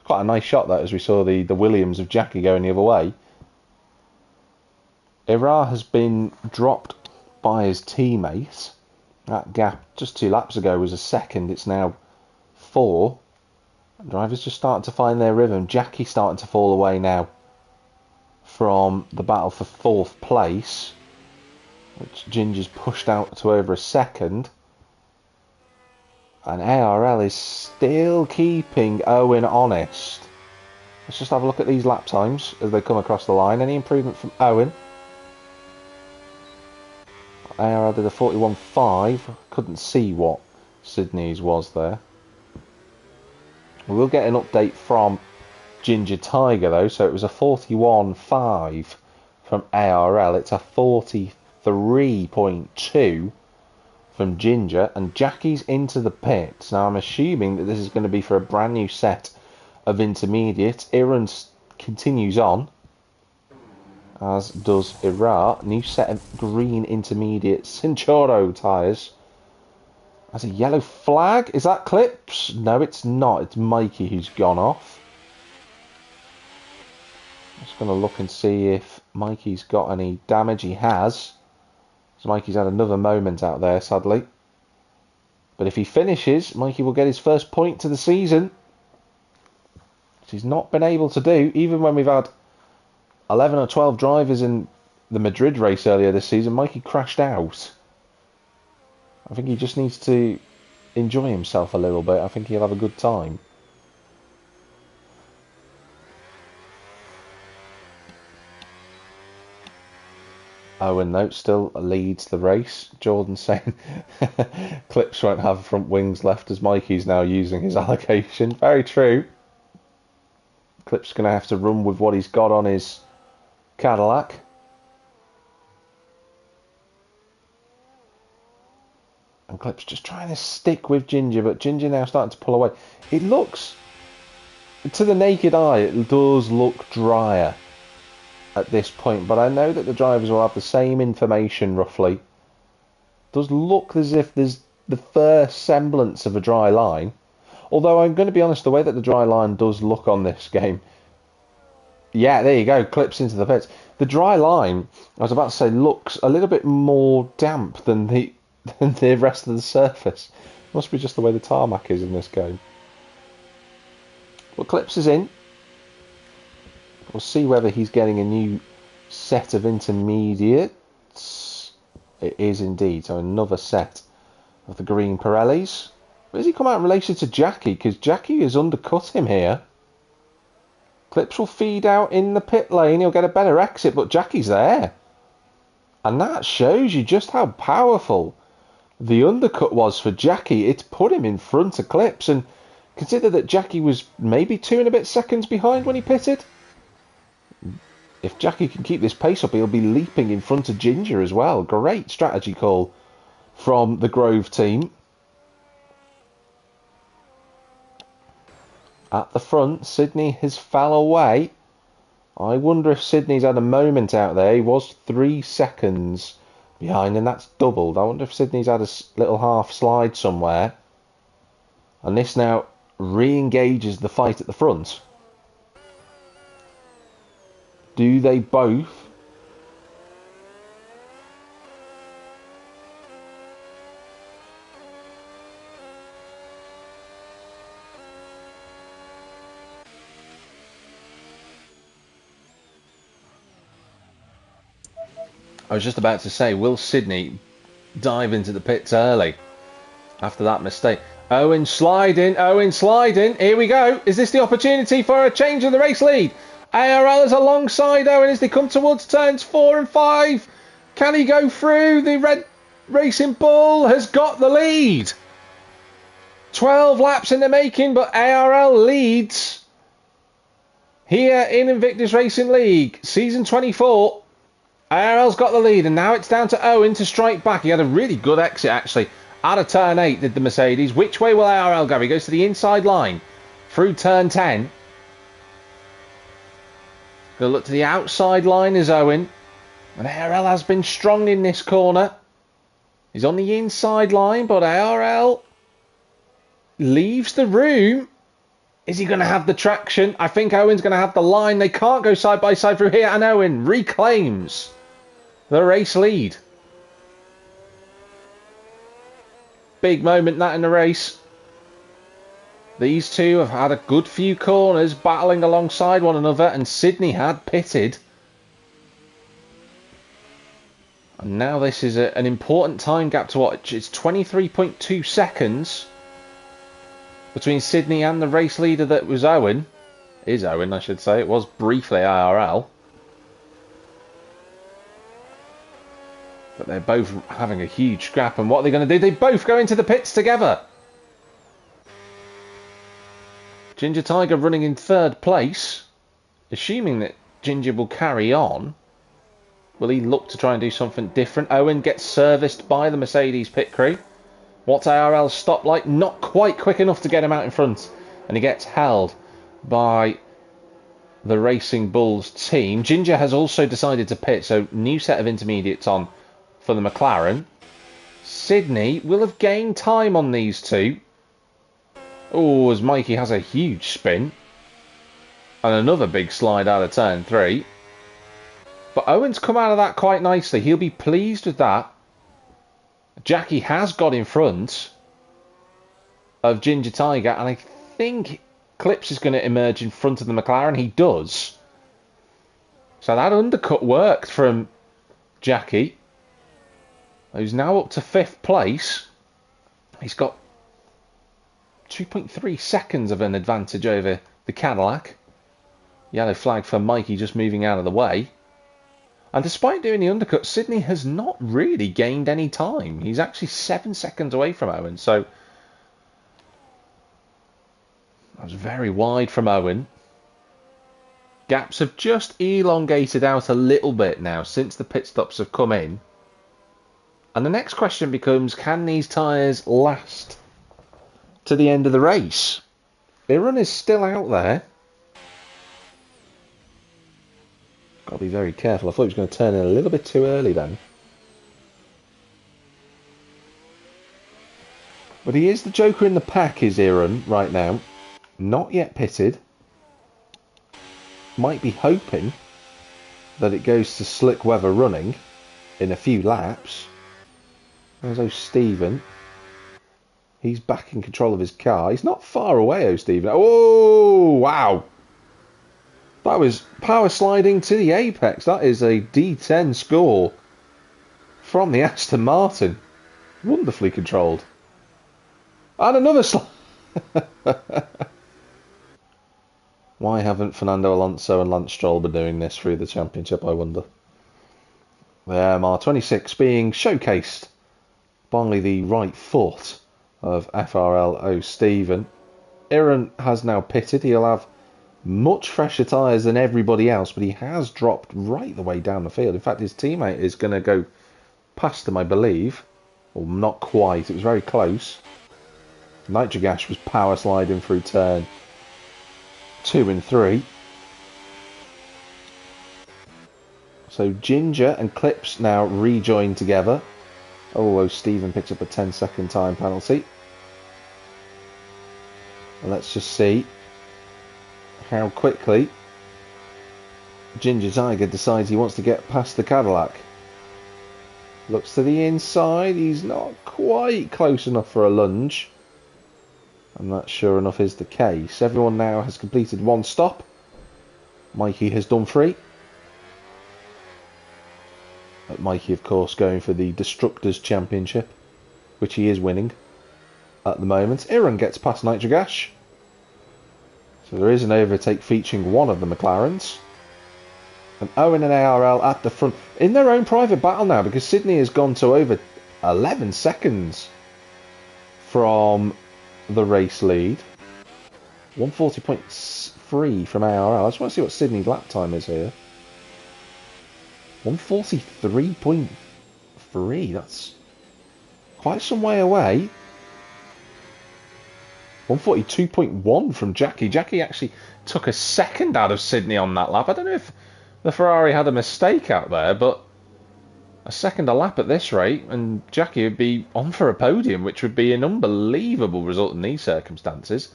[SPEAKER 1] Quite a nice shot that, as we saw the Williams of Jackie going the other way. Ira has been dropped by his teammates. That gap just 2 laps ago was a second. It's now 4. Drivers just starting to find their rhythm. Jackie starting to fall away now from the battle for 4th place, which Ginger's pushed out to over a second. And ARL is still keeping Owen honest. Let's just have a look at these lap times as they come across the line. Any improvement from Owen? ARL did a 41.5. Couldn't see what Sydney's was there. We will get an update from Ginger Tiger though, so it was a 41.5 from ARL. It's a 43.2 from Ginger, and Jackie's into the pits. Now I'm assuming that this is going to be for a brand new set of intermediates. Irons continues on, as does Ira. New set of green intermediate Cinchoro tyres. As a yellow flag. Is that Clips? No, it's not. It's Mikey who's gone off. Just going to look and see if Mikey's got any damage. He has. So Mikey's had another moment out there, sadly. But if he finishes, Mikey will get his first point to the season, which he's not been able to do, even when we've had 11 or 12 drivers in the Madrid race earlier this season. Mikey crashed out. I think he just needs to enjoy himself a little bit. I think he'll have a good time. Owen, though, still leads the race. Jordan saying Clips won't have front wings left as Mikey's now using his allocation. Very true. Clips going to have to run with what he's got on his Cadillac. And Clips just trying to stick with Ginger, but Ginger now starting to pull away. It looks, to the naked eye, it does look drier at this point, but I know that the drivers will have the same information roughly. It does look as if there's the first semblance of a dry line, although I'm going to be honest, the way that the dry line does look on this game, yeah, there you go, Clips into the pits. The dry line, I was about to say, looks a little bit more damp than the rest of the surface. Must be just the way the tarmac is in this game. But Clips is in. We'll see whether he's getting a new set of intermediates. It is indeed. So another set of the green Pirellis. But has he come out in relation to Jackie? Because Jackie has undercut him here. Clips will feed out in the pit lane. He'll get a better exit, but Jackie's there. And that shows you just how powerful the undercut was for Jackie. It's put him in front of Clips. And consider that Jackie was maybe 2 and a bit seconds behind when he pitted. If Jackie can keep this pace up, he'll be leaping in front of Ginger as well. Great strategy call from the Grove team. At the front, Sydney has fell away. I wonder if Sydney's had a moment out there. He was 3 seconds behind, and that's doubled. I wonder if Sydney's had a little half slide somewhere. And this now re-engages the fight at the front. Do they both? I was just about to say, will Sydney dive into the pits early after that mistake? Owen sliding, Owen sliding. Here we go. Is this the opportunity for a change in the race lead? ARL is alongside Owen as they come towards turns 4 and 5. Can he go through? The red Racing Bull has got the lead. 12 laps in the making, but ARL leads here in Invictus Racing League. Season 24. ARL's got the lead, and now it's down to Owen to strike back. He had a really good exit, actually. Out of turn 8, did the Mercedes. Which way will ARL go? He goes to the inside line through turn 10. Going to look to the outside line is Owen. And ARL has been strong in this corner. He's on the inside line, but ARL leaves the room. Is he going to have the traction? I think Owen's going to have the line. They can't go side by side through here. And Owen reclaims the race lead. Big moment that in the race. These two have had a good few corners battling alongside one another, and Sydney had pitted And now this is an important time gap to watch. It's 23.2 seconds between Sydney and the race leader that was Owen. Is Owen, I should say. It was briefly IRL. But they're both having a huge scrap. And what are they going to do? They both go into the pits together. Ginger Tiger running in third place. Assuming that Ginger will carry on. Will he look to try and do something different? Owen gets serviced by the Mercedes pit crew. What's ARL's stop like? Not quite quick enough to get him out in front. And he gets held by the Racing Bulls team. Ginger has also decided to pit. So new set of intermediates on for the McLaren. Sydney will have gained time on these two. Oh, as Mikey has a huge spin. And another big slide out of turn 3. But Owen's come out of that quite nicely. He'll be pleased with that. Jackie has got in front of Ginger Tiger. And I think Clips is going to emerge in front of the McLaren. He does. So that undercut worked from Jackie, who's now up to 5th place. He's got 2.3 seconds of an advantage over the Cadillac. Yellow flag for Mikey just moving out of the way. And despite doing the undercut, Sydney has not really gained any time. He's actually 7 seconds away from Owen. So that was very wide from Owen. Gaps have just elongated out a little bit now since the pit stops have come in. And the next question becomes, can these tyres last to the end of the race? Iran is still out there. Got to be very careful. I thought he was going to turn in a little bit too early then. But he is the joker in the pack, is Iran, right now. Not yet pitted. Might be hoping that it goes to slick weather running in a few laps. There's O'Stephen. He's back in control of his car. He's not far away, O'Stephen. Oh, wow. That was power sliding to the apex. That is a D10 score from the Aston Martin. Wonderfully controlled. And another slide. Why haven't Fernando Alonso and Lance Stroll been doing this through the championship, I wonder? The MR26 being showcased by the right foot of FRL O'Stephen. Iran has now pitted. He'll have much fresher tyres than everybody else, but he has dropped right the way down the field. In fact, his teammate is going to go past him, I believe. Well, not quite. It was very close. Nitrogash was power sliding through turn 2 and 3. So Ginger and Clips now rejoin together. Oh, Stephen picks up a 10-second time penalty. And let's just see how quickly Ginger Tiger decides he wants to get past the Cadillac. Looks to the inside. He's not quite close enough for a lunge. And that, sure enough, is the case. Everyone now has completed one stop. Mikey has done 3. But Mikey, of course, going for the Destructors Championship, which he is winning at the moment. Iran gets past Nitrogash. So there is an overtake featuring one of the McLarens. And Owen and ARL at the front in their own private battle now, because Sydney has gone to over 11 seconds from the race lead. 140.3 from ARL. I just want to see what Sydney's lap time is here. 143.3. That's quite some way away. 142.1 from Jackie. Jackie actually took a second out of Sydney on that lap. I don't know if the Ferrari had a mistake out there, but a second a lap at this rate, and Jackie would be on for a podium, which would be an unbelievable result in these circumstances.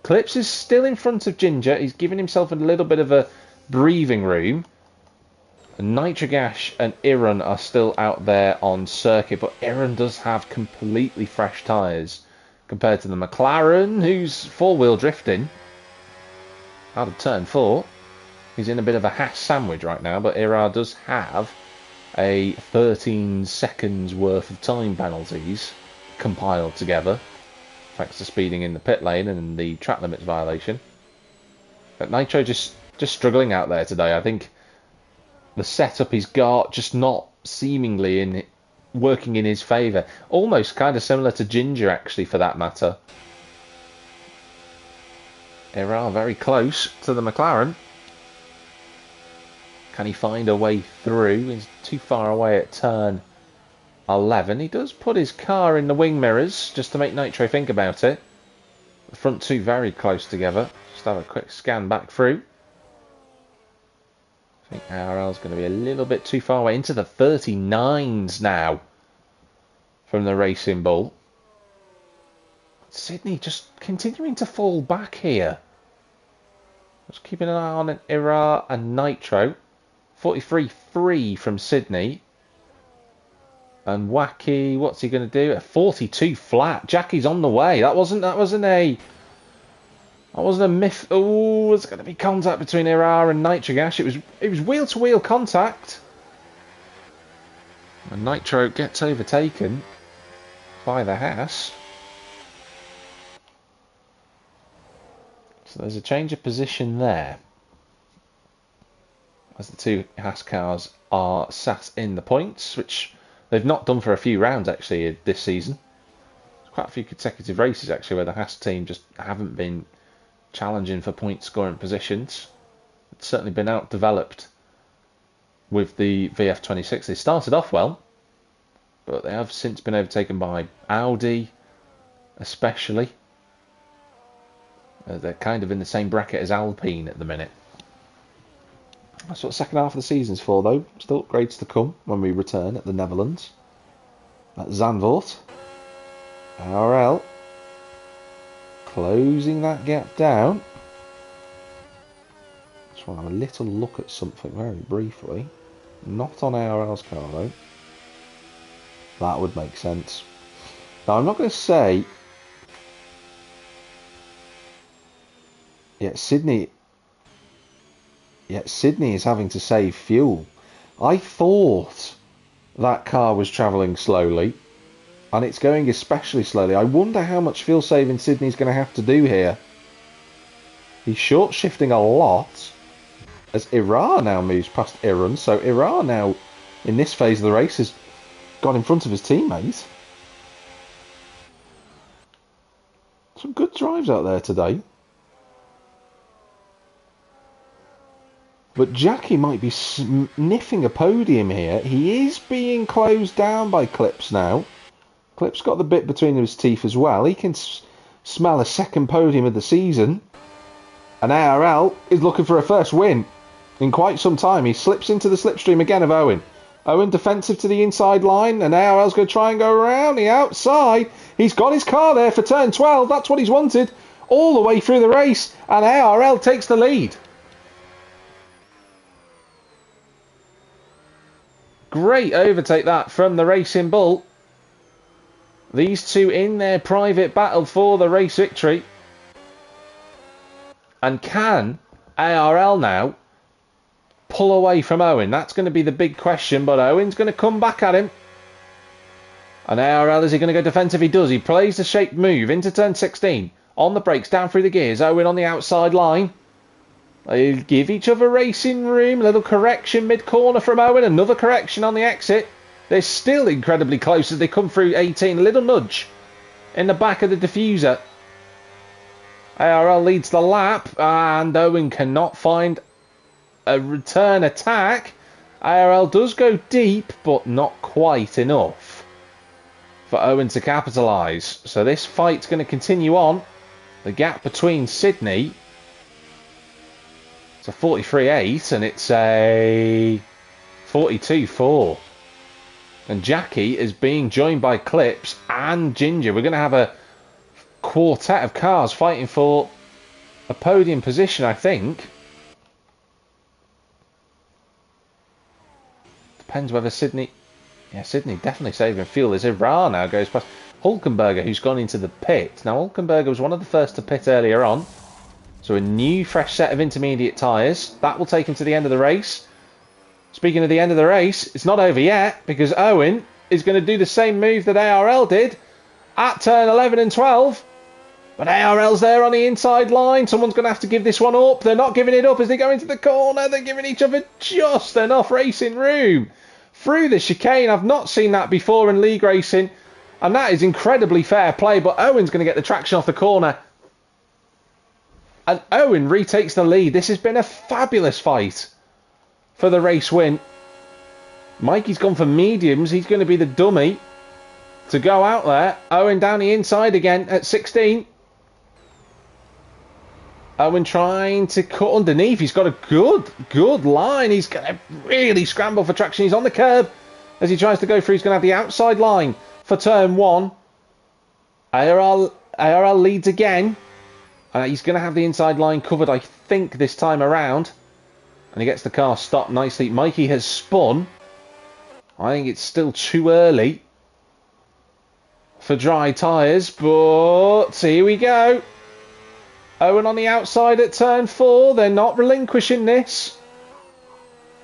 [SPEAKER 1] Clips is still in front of Ginger. He's giving himself a little bit of a breathing room. Nitrogash and Iran are still out there on circuit, but Iran does have completely fresh tyres compared to the McLaren, who's four-wheel drifting out of turn 4. He's in a bit of a hash sandwich right now, but Iran does have a 13 seconds worth of time penalties compiled together, thanks to speeding in the pit lane and the track limits violation. But Nitro just struggling out there today. I think the setup he's got just not seemingly working in his favour. Almost kind of similar to Ginger, actually, for that matter. Era very close to the McLaren. Can he find a way through? He's too far away at turn 11. He does put his car in the wing mirrors just to make Nitro think about it. The front two very close together. Just have a quick scan back through. I think ARL is going to be a little bit too far away. Into the 39s now from the Racing Bull. Sydney just continuing to fall back here. Just keeping an eye on Ira and Nitro. 43.3 from Sydney. And Wacky, what's he going to do? A 42 flat. Jackie's on the way. That wasn't a myth. Oh, there's going to be contact between Ira and Nitrogash. It was wheel to wheel contact. And Nitro gets overtaken by the Haas. So there's a change of position there, as the two Haas cars are sat in the points, which they've not done for a few rounds actually this season. There's quite a few consecutive races actually where the Haas team just haven't been challenging for point scoring positions. It's certainly been outdeveloped with the VF26. They started off well, but they have since been overtaken by Audi, especially. They're kind of in the same bracket as Alpine at the minute. That's what the second half of the season's for, though. Still upgrades to come when we return at the Netherlands. At Zandvoort. RL closing that gap down. Just want to have a little look at something very briefly. Not on ARL's car, though. That would make sense. Now, I'm not going to say... Sydney is having to save fuel. I thought that car was travelling slowly, and it's going especially slowly. I wonder how much fuel saving Sydney's going to have to do here. He's short shifting a lot as Ira now moves past Iran. So Ira now, in this phase of the race, has got in front of his teammate. Some good drives out there today. But Jackie might be sniffing a podium here. He is being closed down by Clips now. Clips got the bit between his teeth as well. He can smell a second podium of the season. And ARL is looking for a first win in quite some time. He slips into the slipstream again of Owen. Owen defensive to the inside line, and ARL's going to try and go around the outside. He's got his car there for turn 12. That's what he's wanted all the way through the race. And ARL takes the lead. Great overtake that from the Racing Bull. These two in their private battle for the race victory. And can ARL now pull away from Owen? That's going to be the big question, but Owen's going to come back at him. And ARL, is he going to go defensive? He does. He plays the shaped move into turn 16. On the brakes, down through the gears. Owen on the outside line. They give each other racing room. A little correction mid-corner from Owen. Another correction on the exit. They're still incredibly close as they come through 18. A little nudge in the back of the diffuser. ARL leads the lap. And Owen cannot find a return attack. ARL does go deep, but not quite enough for Owen to capitalise. So this fight's going to continue on. The gap between Sydney... It's a 43.8 and it's a 42.4. And Jackie is being joined by Clips and Ginger. We're going to have a quartet of cars fighting for a podium position, I think. Depends whether Sydney... Yeah, Sydney definitely saving fuel. As Ira now goes past Hulkenberger, who's gone into the pit. Now, Hulkenberger was one of the first to pit earlier on. So a new fresh set of intermediate tyres. That will take him to the end of the race. Speaking of the end of the race, it's not over yet because Owen is going to do the same move that ARL did at turn 11 and 12. But ARL's there on the inside line. Someone's going to have to give this one up. They're not giving it up as they go into the corner. They're giving each other just enough racing room through the chicane. I've not seen that before in league racing. And that is incredibly fair play. But Owen's going to get the traction off the corner. And Owen retakes the lead. This has been a fabulous fight for the race win. Mikey's gone for mediums. He's going to be the dummy to go out there. Owen down the inside again at 16. Owen trying to cut underneath. He's got a good line. He's going to really scramble for traction. He's on the curb as he tries to go through. He's going to have the outside line for turn 1. ARL leads again. He's going to have the inside line covered, I think, this time around. And he gets the car stopped nicely. Mikey has spun. I think it's still too early for dry tyres, but here we go. Owen on the outside at turn 4. They're not relinquishing this.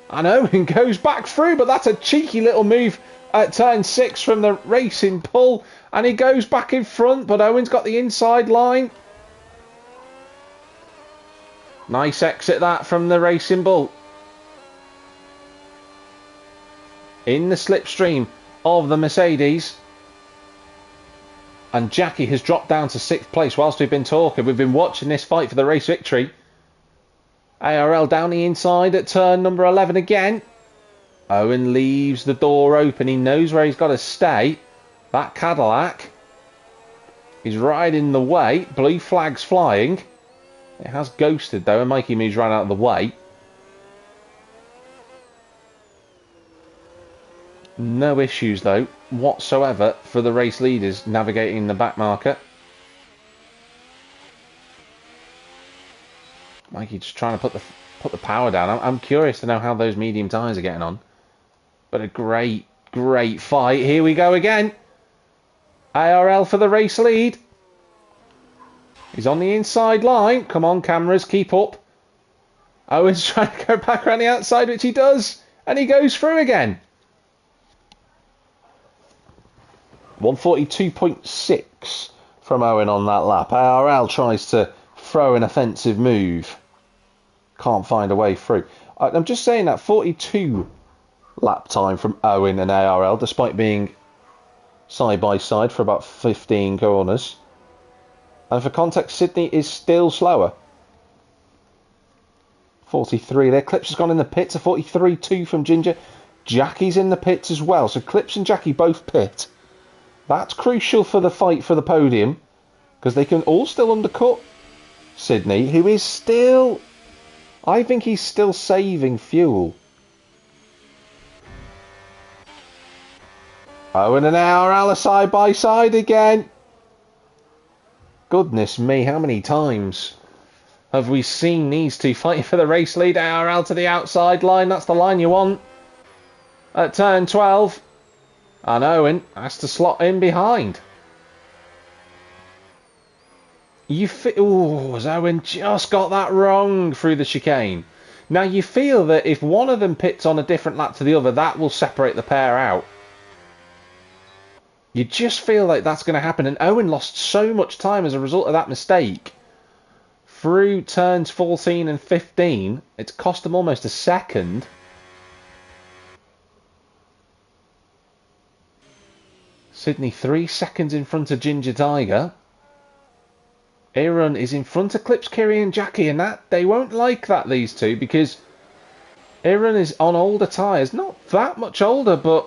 [SPEAKER 1] And Owen goes back through, but that's a cheeky little move at turn 6 from the racing pull. And he goes back in front, but Owen's got the inside line. Nice exit that from the racing bull. In the slipstream of the Mercedes. And Jackie has dropped down to 6th place whilst we've been talking. We've been watching this fight for the race victory. ARL down the inside at turn number 11 again. Owen leaves the door open. He knows where he's got to stay. That Cadillac is right in the way. Blue flag's flying. It has ghosted though, and Mikey moves right out of the way. No issues though whatsoever for the race leaders navigating the back marker. Mikey just trying to put the power down. I'm curious to know how those medium tyres are getting on. But a great fight. Here we go again. ARL for the race lead. He's on the inside line. Come on, cameras, keep up. Owen's trying to go back around the outside, which he does. And he goes through again. 142.6 from Owen on that lap. ARL tries to throw an offensive move. Can't find a way through. I'm just saying that 42 lap time from Owen and ARL, despite being side by side for about 15 corners. And for context, Sydney is still slower. 43 there. Clips has gone in the pits. A 43.2 from Ginger. Jackie's in the pits as well. So Clips and Jackie both pit. That's crucial for the fight for the podium, because they can all still undercut Sydney, who is still... I think he's still saving fuel. Owen and ARL are side by side again. Goodness me, how many times have we seen these two fighting for the race lead? ARL to the outside line, that's the line you want. At turn 12. And Owen has to slot in behind. Has Owen just got that wrong through the chicane? Now you feel that if one of them pits on a different lap to the other, that will separate the pair out. You just feel like that's going to happen. And Owen lost so much time as a result of that mistake. Through turns 14 and 15, it's cost him almost a second. Sydney 3 seconds in front of Ginger Tiger. Aaron is in front of Clips, Kiri and Jackie, and that they won't like that, these two, because Aaron is on older tyres. Not that much older, but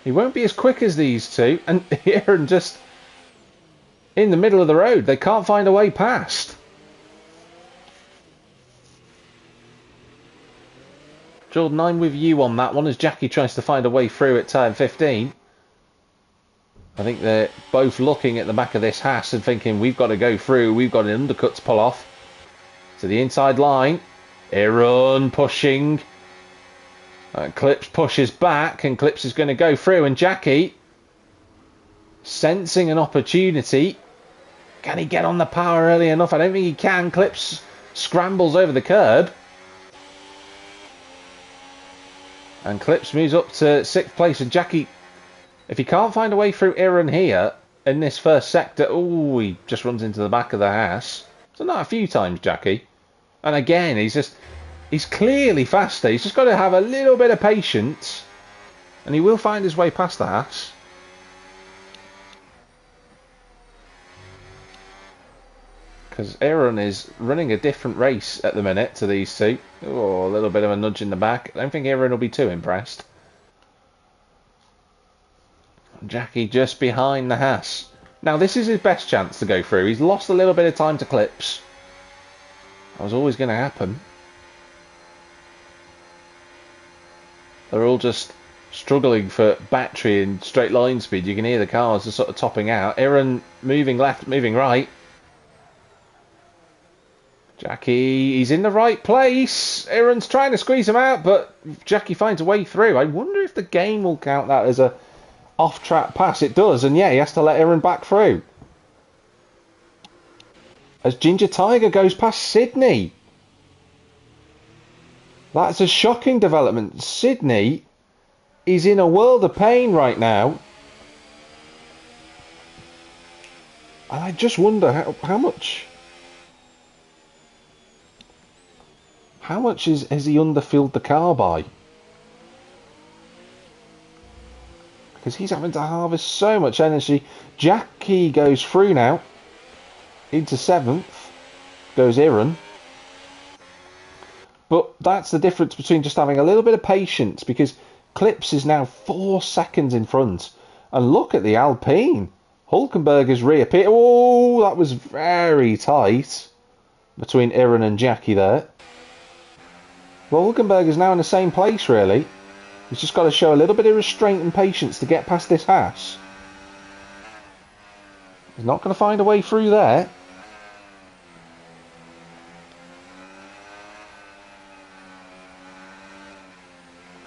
[SPEAKER 1] he won't be as quick as these two. And Aaron just in the middle of the road. They can't find a way past. Jordan, I'm with you on that one as Jackie tries to find a way through at turn 15. I think they're both looking at the back of this Haas and thinking, we've got to go through, we've got an undercut to pull off. To the inside line. Aaron pushing. Clips pushes back, and Clips is going to go through, and Jackie, sensing an opportunity, can he get on the power early enough? I don't think he can. Clips scrambles over the curb. And Clips moves up to 6th place. And Jackie, if he can't find a way through Aaron here in this first sector, oh, he just runs into the back of the Haas. So not a few times, Jackie. And again, he's clearly faster. He's just got to have a little bit of patience. And he will find his way past the Haas. Because Aaron is running a different race at the minute to these two. Oh, a little bit of a nudge in the back. I don't think Aaron will be too impressed. Jackie just behind the Haas. Now, this is his best chance to go through. He's lost a little bit of time to Clips. That was always going to happen. They're all just struggling for battery and straight line speed. You can hear the cars are sort of topping out. Aaron moving left, moving right. Jackie, he's in the right place. Aaron's trying to squeeze him out, but Jackie finds a way through. I wonder if the game will count that as a off-track pass. It does, and yeah, he has to let Aaron back through. As Ginger Tiger goes past Sydney. That's a shocking development. Sydney is in a world of pain right now. And I just wonder how much... How much has he underfilled the car by? Because he's having to harvest so much energy. Jackie goes through now. Into 7th. Goes Aaron. But that's the difference between just having a little bit of patience. Because Clips is now 4 seconds in front. And look at the Alpine. Hulkenberg reappeared. Oh, that was very tight. Between Aaron and Jackie there. Well, Hulkenberg is now in the same place, really. He's just got to show a little bit of restraint and patience to get past this Haas. He's not going to find a way through there.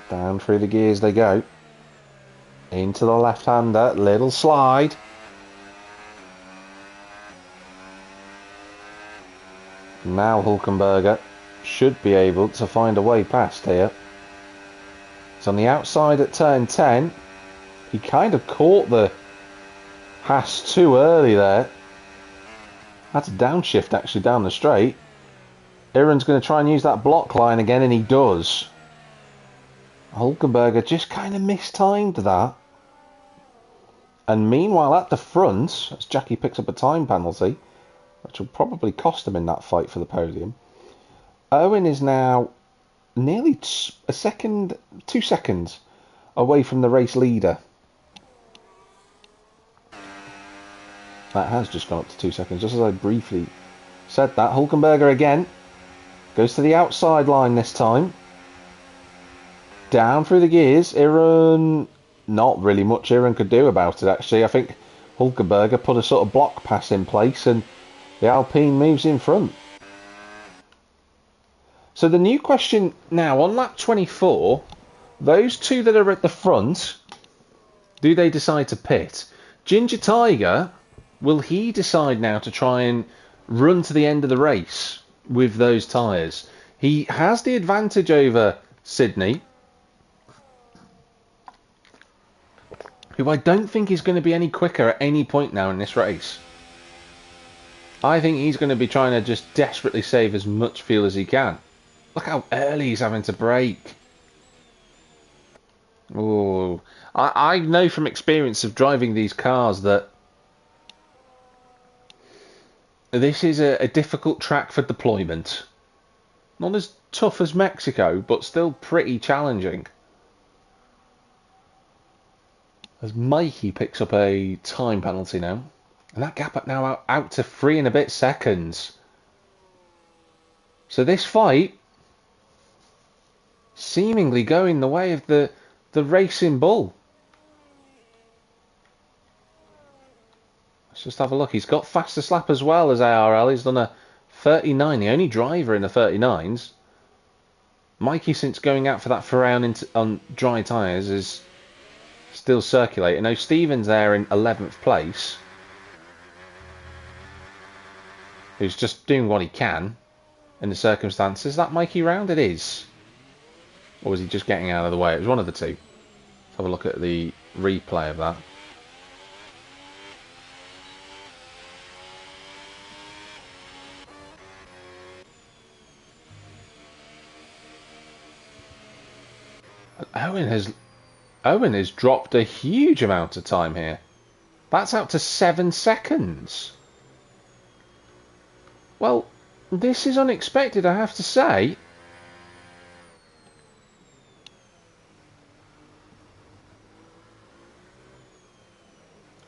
[SPEAKER 1] Down through the gears they go. Into the left-hander. Little slide. Now Hulkenberg should be able to find a way past here. It's on the outside at turn 10. He kind of caught the Haas too early there. Had to downshift actually down the straight. Aaron's going to try and use that block line again, and he does. Hulkenberg just kind of mistimed that. And meanwhile at the front, as Jackie picks up a time penalty, which will probably cost him in that fight for the podium, Owen is now nearly 2 seconds away from the race leader. That has just gone up to 2 seconds, just as I briefly said that. Hulkenberg again goes to the outside line this time. Down through the gears. Aaron, not really much Aaron could do about it actually. I think Hulkenberg put a sort of block pass in place and the Alpine moves in front. So the new question now, on lap 24, those two that are at the front, do they decide to pit? Ginger Tiger, will he decide now to try and run to the end of the race with those tyres? He has the advantage over Sydney, who I don't think is going to be any quicker at any point now in this race. I think he's going to be trying to just desperately save as much fuel as he can. Look how early he's having to brake. Oh, I know from experience of driving these cars that this is a difficult track for deployment. Not as tough as Mexico, but still pretty challenging. As Mikey picks up a time penalty now. And that gap up now out to 3 and a bit seconds. So this fight seemingly going the way of the racing bull. Let's just have a look. He's got fastest lap as well as ARL. He's done a 39. The only driver in the 39s. Mikey, since going out for that round on dry tyres, is still circulating. Now Stevens there in 11th place, who's just doing what he can in the circumstances. Is that Mikey round? It is. Or was he just getting out of the way? It was one of the two. Let's have a look at the replay of that. Owen has dropped a huge amount of time here. That's out to 7 seconds. Well, this is unexpected, I have to say.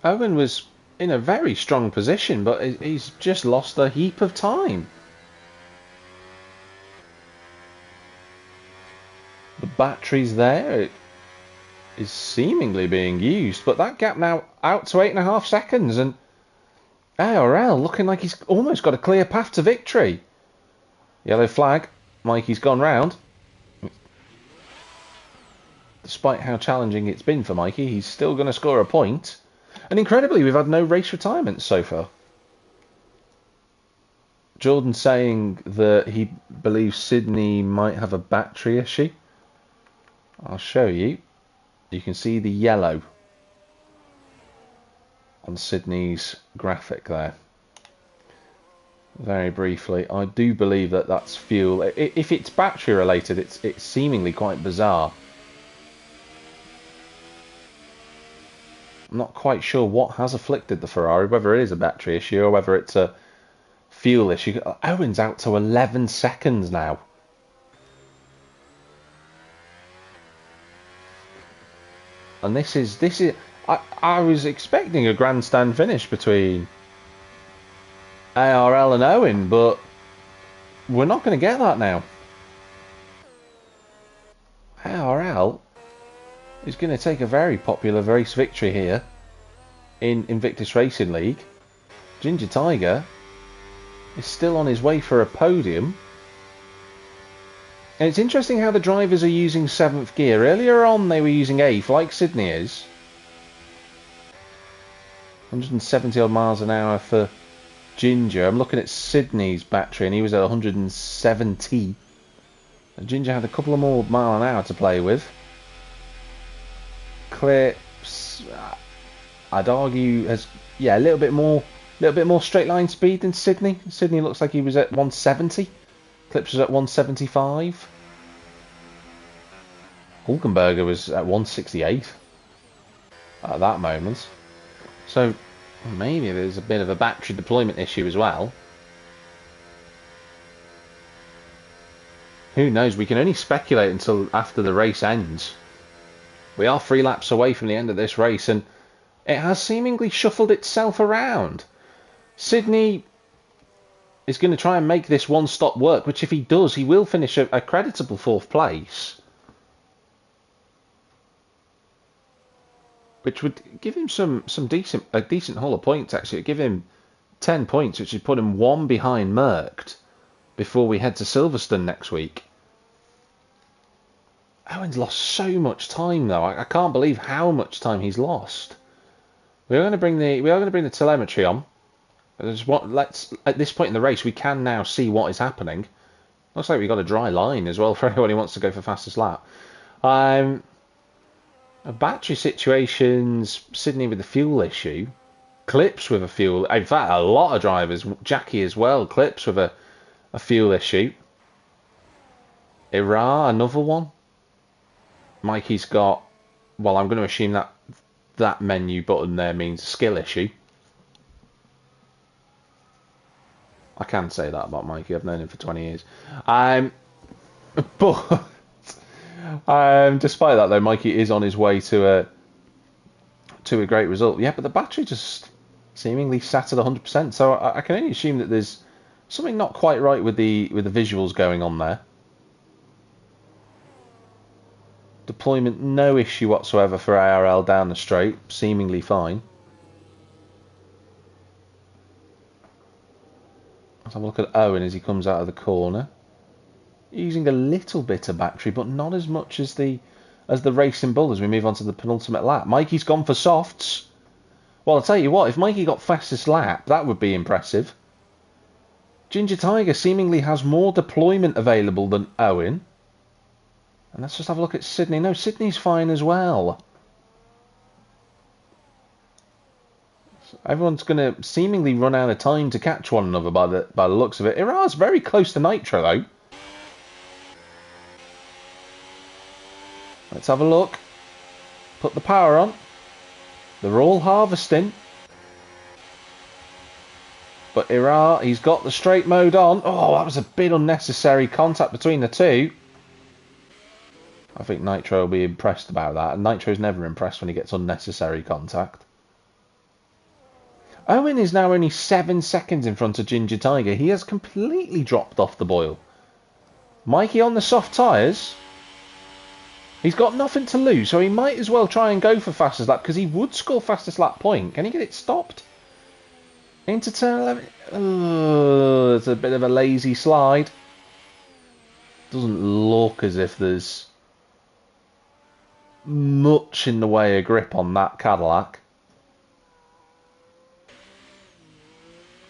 [SPEAKER 1] Owen was in a very strong position, but he's just lost a heap of time. The battery's there. It is seemingly being used, but that gap now out to 8.5 seconds, and ARL looking like he's almost got a clear path to victory. Yellow flag. Mikey's gone round. Despite how challenging it's been for Mikey, he's still going to score a point. And incredibly, we've had no race retirements so far. Jordan saying that he believes Sydney might have a battery issue. I'll show you. You can see the yellow on Sydney's graphic there. Very briefly, I do believe that that's fuel. If it's battery related, it's seemingly quite bizarre. I'm not quite sure what has afflicted the Ferrari, whether it is a battery issue or whether it's a fuel issue. Owen's out to 11 seconds now. And this is I was expecting a grandstand finish between ARL and Owen, but we're not going to get that now. ARL is going to take a very popular race victory here in Invictus Racing League. Ginger Tiger is still on his way for a podium. And it's interesting how the drivers are using 7th gear. Earlier on they were using 8th, like Sydney is. 170 odd miles an hour for Ginger. I'm looking at Sydney's battery and he was at 170. And Ginger had a couple of more mile an hour to play with. Clips, I'd argue, has a little bit more straight line speed than Sydney. Sydney looks like he was at 170. Clips was at 175. Hulkenberger was at 168 at that moment. So maybe there's a bit of a battery deployment issue as well. Who knows? We can only speculate until after the race ends. We are 3 laps away from the end of this race, and it has seemingly shuffled itself around. Sydney is going to try and make this one stop work, which if he does, he will finish a creditable 4th place. Which would give him a decent haul of points, actually. It'd give him 10 points, which would put him 1 behind Merckx before we head to Silverstone next week. Owen's lost so much time, though. I can't believe how much time he's lost. We are going to bring the telemetry on. At this point in the race, we can now see what is happening. Looks like we've got a dry line as well for anyone who wants to go for fastest lap. Battery situations, Sydney with the fuel issue. Clips with a fuel. In fact, a lot of drivers, Jackie as well, Clips with a fuel issue. Ira, another one. Mikey's got, well, I'm going to assume that menu button there means a skill issue. I can say that about Mikey. I've known him for 20 years. But despite that, though, Mikey is on his way to a great result. Yeah, but the battery just seemingly sat at 100%. So I can only assume that there's something not quite right with the visuals going on there. Deployment, no issue whatsoever for ARL down the straight. Seemingly fine. Let's have a look at Owen as he comes out of the corner. Using a little bit of battery, but not as much as the Racing Bull as we move on to the penultimate lap. Mikey's gone for softs. Well, I'll tell you what, if Mikey got fastest lap, that would be impressive. Ginger Tiger seemingly has more deployment available than Owen. And let's just have a look at Sydney. No, Sydney's fine as well. Everyone's going to seemingly run out of time to catch one another by the looks of it. Ira's very close to Nitro, though. Let's have a look. Put the power on. They're all harvesting. But Ira, he's got the straight mode on. Oh, that was a bit unnecessary contact between the two. I think Nitro will be impressed about that. And Nitro's never impressed when he gets unnecessary contact. Owen is now only 7 seconds in front of Ginger Tiger. He has completely dropped off the boil. Mikey on the soft tyres. He's got nothing to lose, so he might as well try and go for fastest lap, because he would score fastest lap point. Can he get it stopped? Into turn 11. Oh, it's a bit of a lazy slide. Doesn't look as if there's much in the way of grip on that Cadillac.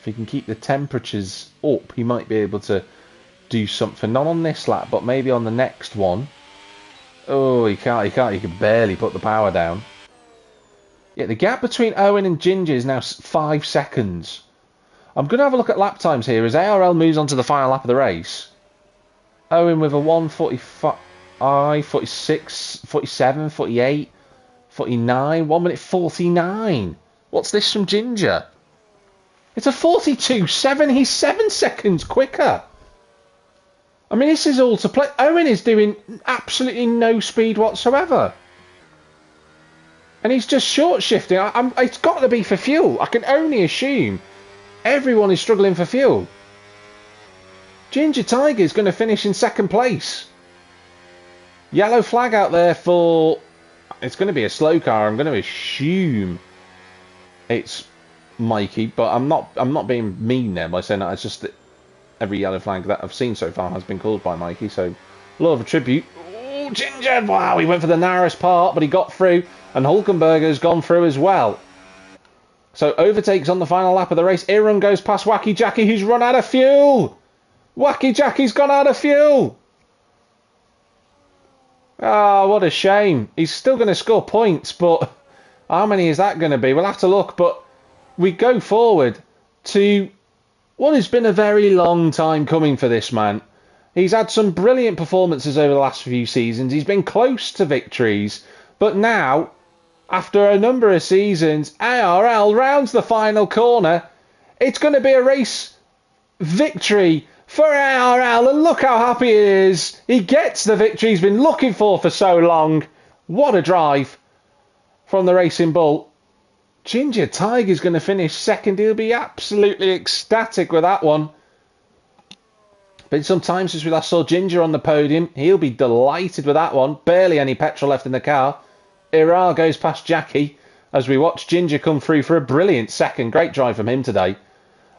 [SPEAKER 1] If he can keep the temperatures up, he might be able to do something. Not on this lap, but maybe on the next one. Oh, he can't. He can barely put the power down. Yeah, the gap between Owen and Ginger is now 5 seconds. I'm going to have a look at lap times here as ARL moves on to the final lap of the race. Owen with a 1:45, 46, 47, 48, 49, 1 minute 49. What's this from Ginger? It's a 42.7. He's 7 seconds quicker. I mean, this is all to play. Owen is doing absolutely no speed whatsoever. And he's just short shifting. It's got to be for fuel. I can only assume everyone is struggling for fuel. Ginger Tiger is going to finish in second place. Yellow flag out there for... It's going to be a slow car. I'm going to assume it's Mikey, but I'm not being mean there by saying that. It's just that every yellow flag that I've seen so far has been called by Mikey, so law of attribute. Oh, Ginger! Wow, he went for the narrowest part, but he got through, and Hulkenberger's gone through as well. So overtakes on the final lap of the race. Aaron goes past Wacky Jackie, who's run out of fuel. Wacky Jackie's gone out of fuel. Ah, what a shame. He's still going to score points, but how many is that going to be? We'll have to look, but we go forward to what has been a very long time coming for this man. He's had some brilliant performances over the last few seasons. He's been close to victories. But now, after a number of seasons, ARL rounds the final corner. It's going to be a race victory for ARL. And look how happy he is. He gets the victory he's been looking for so long. What a drive from the Racing Bull. Ginger Tiger's going to finish second. He'll be absolutely ecstatic with that one. Been some time since we last saw Ginger on the podium. He'll be delighted with that one. Barely any petrol left in the car. Ira goes past Jackie as we watch Ginger come through for a brilliant second. Great drive from him today.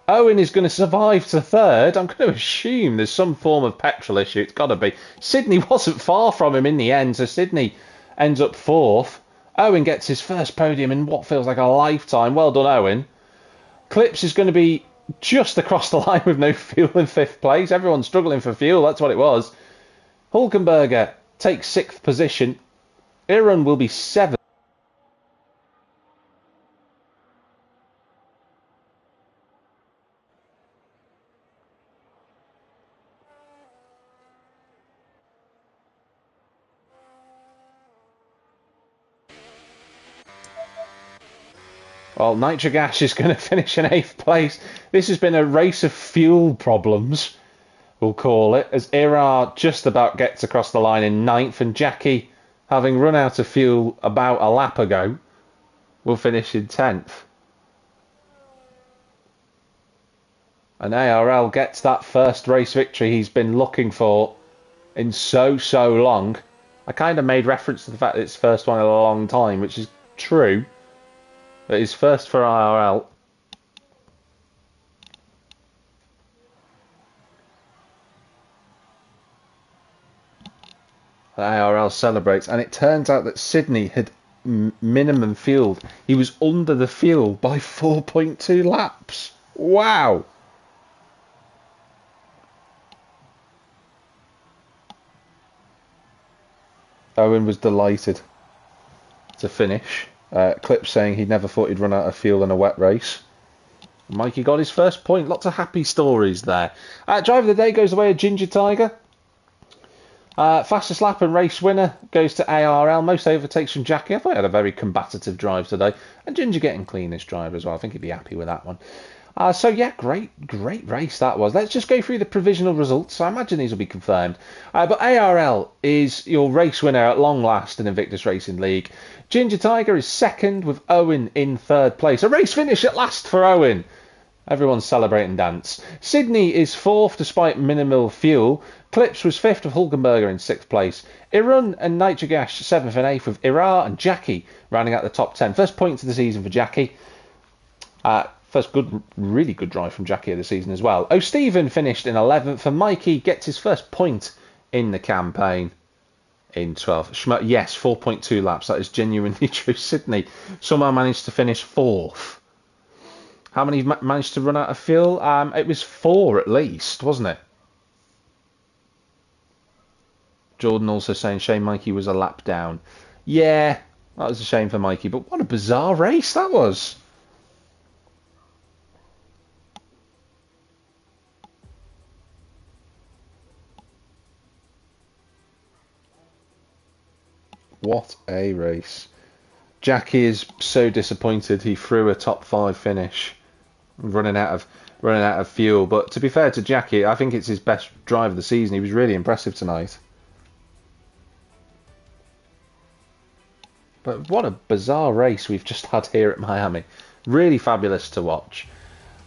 [SPEAKER 1] Owen is going to survive to third. I'm going to assume there's some form of petrol issue. It's got to be. Sydney wasn't far from him in the end, so Sydney ends up fourth. Owen gets his first podium in what feels like a lifetime. Well done, Owen. Clips is going to be just across the line with no fuel in fifth place. Everyone's struggling for fuel. That's what it was. Hulkenberger takes sixth position. Aaron will be seventh. Well, Nitrogas is going to finish in 8th place. This has been a race of fuel problems, we'll call it, as Ira just about gets across the line in 9th, and Jackie, having run out of fuel about a lap ago, will finish in 10th. And ARL gets that first race victory he's been looking for in so long. I kind of made reference to the fact that it's first one in a long time, which is true. But his first for IRL. IRL celebrates, and it turns out that Sydney had minimum fueled. He was under the fuel by 4.2 laps. Wow! Owen was delighted to finish. Clip saying he never thought he'd run out of fuel in a wet race. Mikey got his first point. Lots of happy stories there. Driver of the day goes away a Ginger Tiger. Fastest lap and race winner goes to ARL. Most overtakes from Jackie. I thought he had a very combative drive today. And Ginger getting cleanest drive as well. I think he'd be happy with that one. So yeah, great race that was. Let's just go through the provisional results. I imagine these will be confirmed. But ARL is your race winner at long last in Invictus Racing League. Ginger Tiger is second with Owen in third place. A race finish at last for Owen. Everyone's celebrating dance. Sydney is fourth despite minimal fuel. Clips was fifth with Hulkenberger in sixth place. Irun and Nitrogash seventh and eighth with Irar and Jackie rounding out the top 10. First points of the season for Jackie. First really good drive from Jackie of the season as well. O'Stephen finished in 11th and Mikey gets his first point in the campaign in 12th. Yes, 4.2 laps. That is genuinely true. Sydney somehow managed to finish fourth. How many managed to run out of fuel? It was 4 at least, wasn't it? Jordan also saying shame Mikey was a lap down. Yeah, that was a shame for Mikey, but what a bizarre race that was. What a race. Jackie is so disappointed he threw a top 5 finish, running out of fuel. But to be fair to Jackie, I think it's his best drive of the season. He was really impressive tonight. But what a bizarre race we've just had here at Miami. Really fabulous to watch.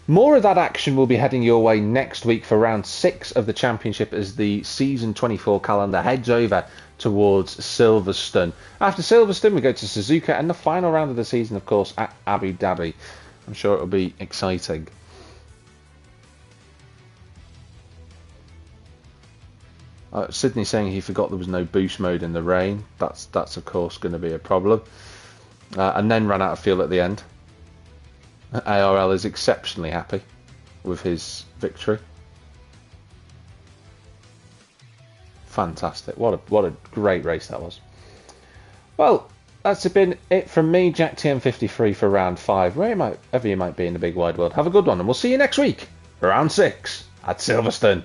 [SPEAKER 1] More of that action will be heading your way next week for round 6 of the championship as the season 24 calendar heads over towards Silverstone. After Silverstone, we go to Suzuka and the final round of the season, of course, at Abu Dhabi. I'm sure it'll be exciting. Sydney saying he forgot there was no boost mode in the rain. That's of course going to be a problem. And then ran out of fuel at the end. ARL is exceptionally happy with his victory. Fantastic. What a great race that was. Well, that's been it from me, Jack TM53 for round 5. Wherever you might be in the big wide world, have a good one and we'll see you next week for round 6 at Silverstone.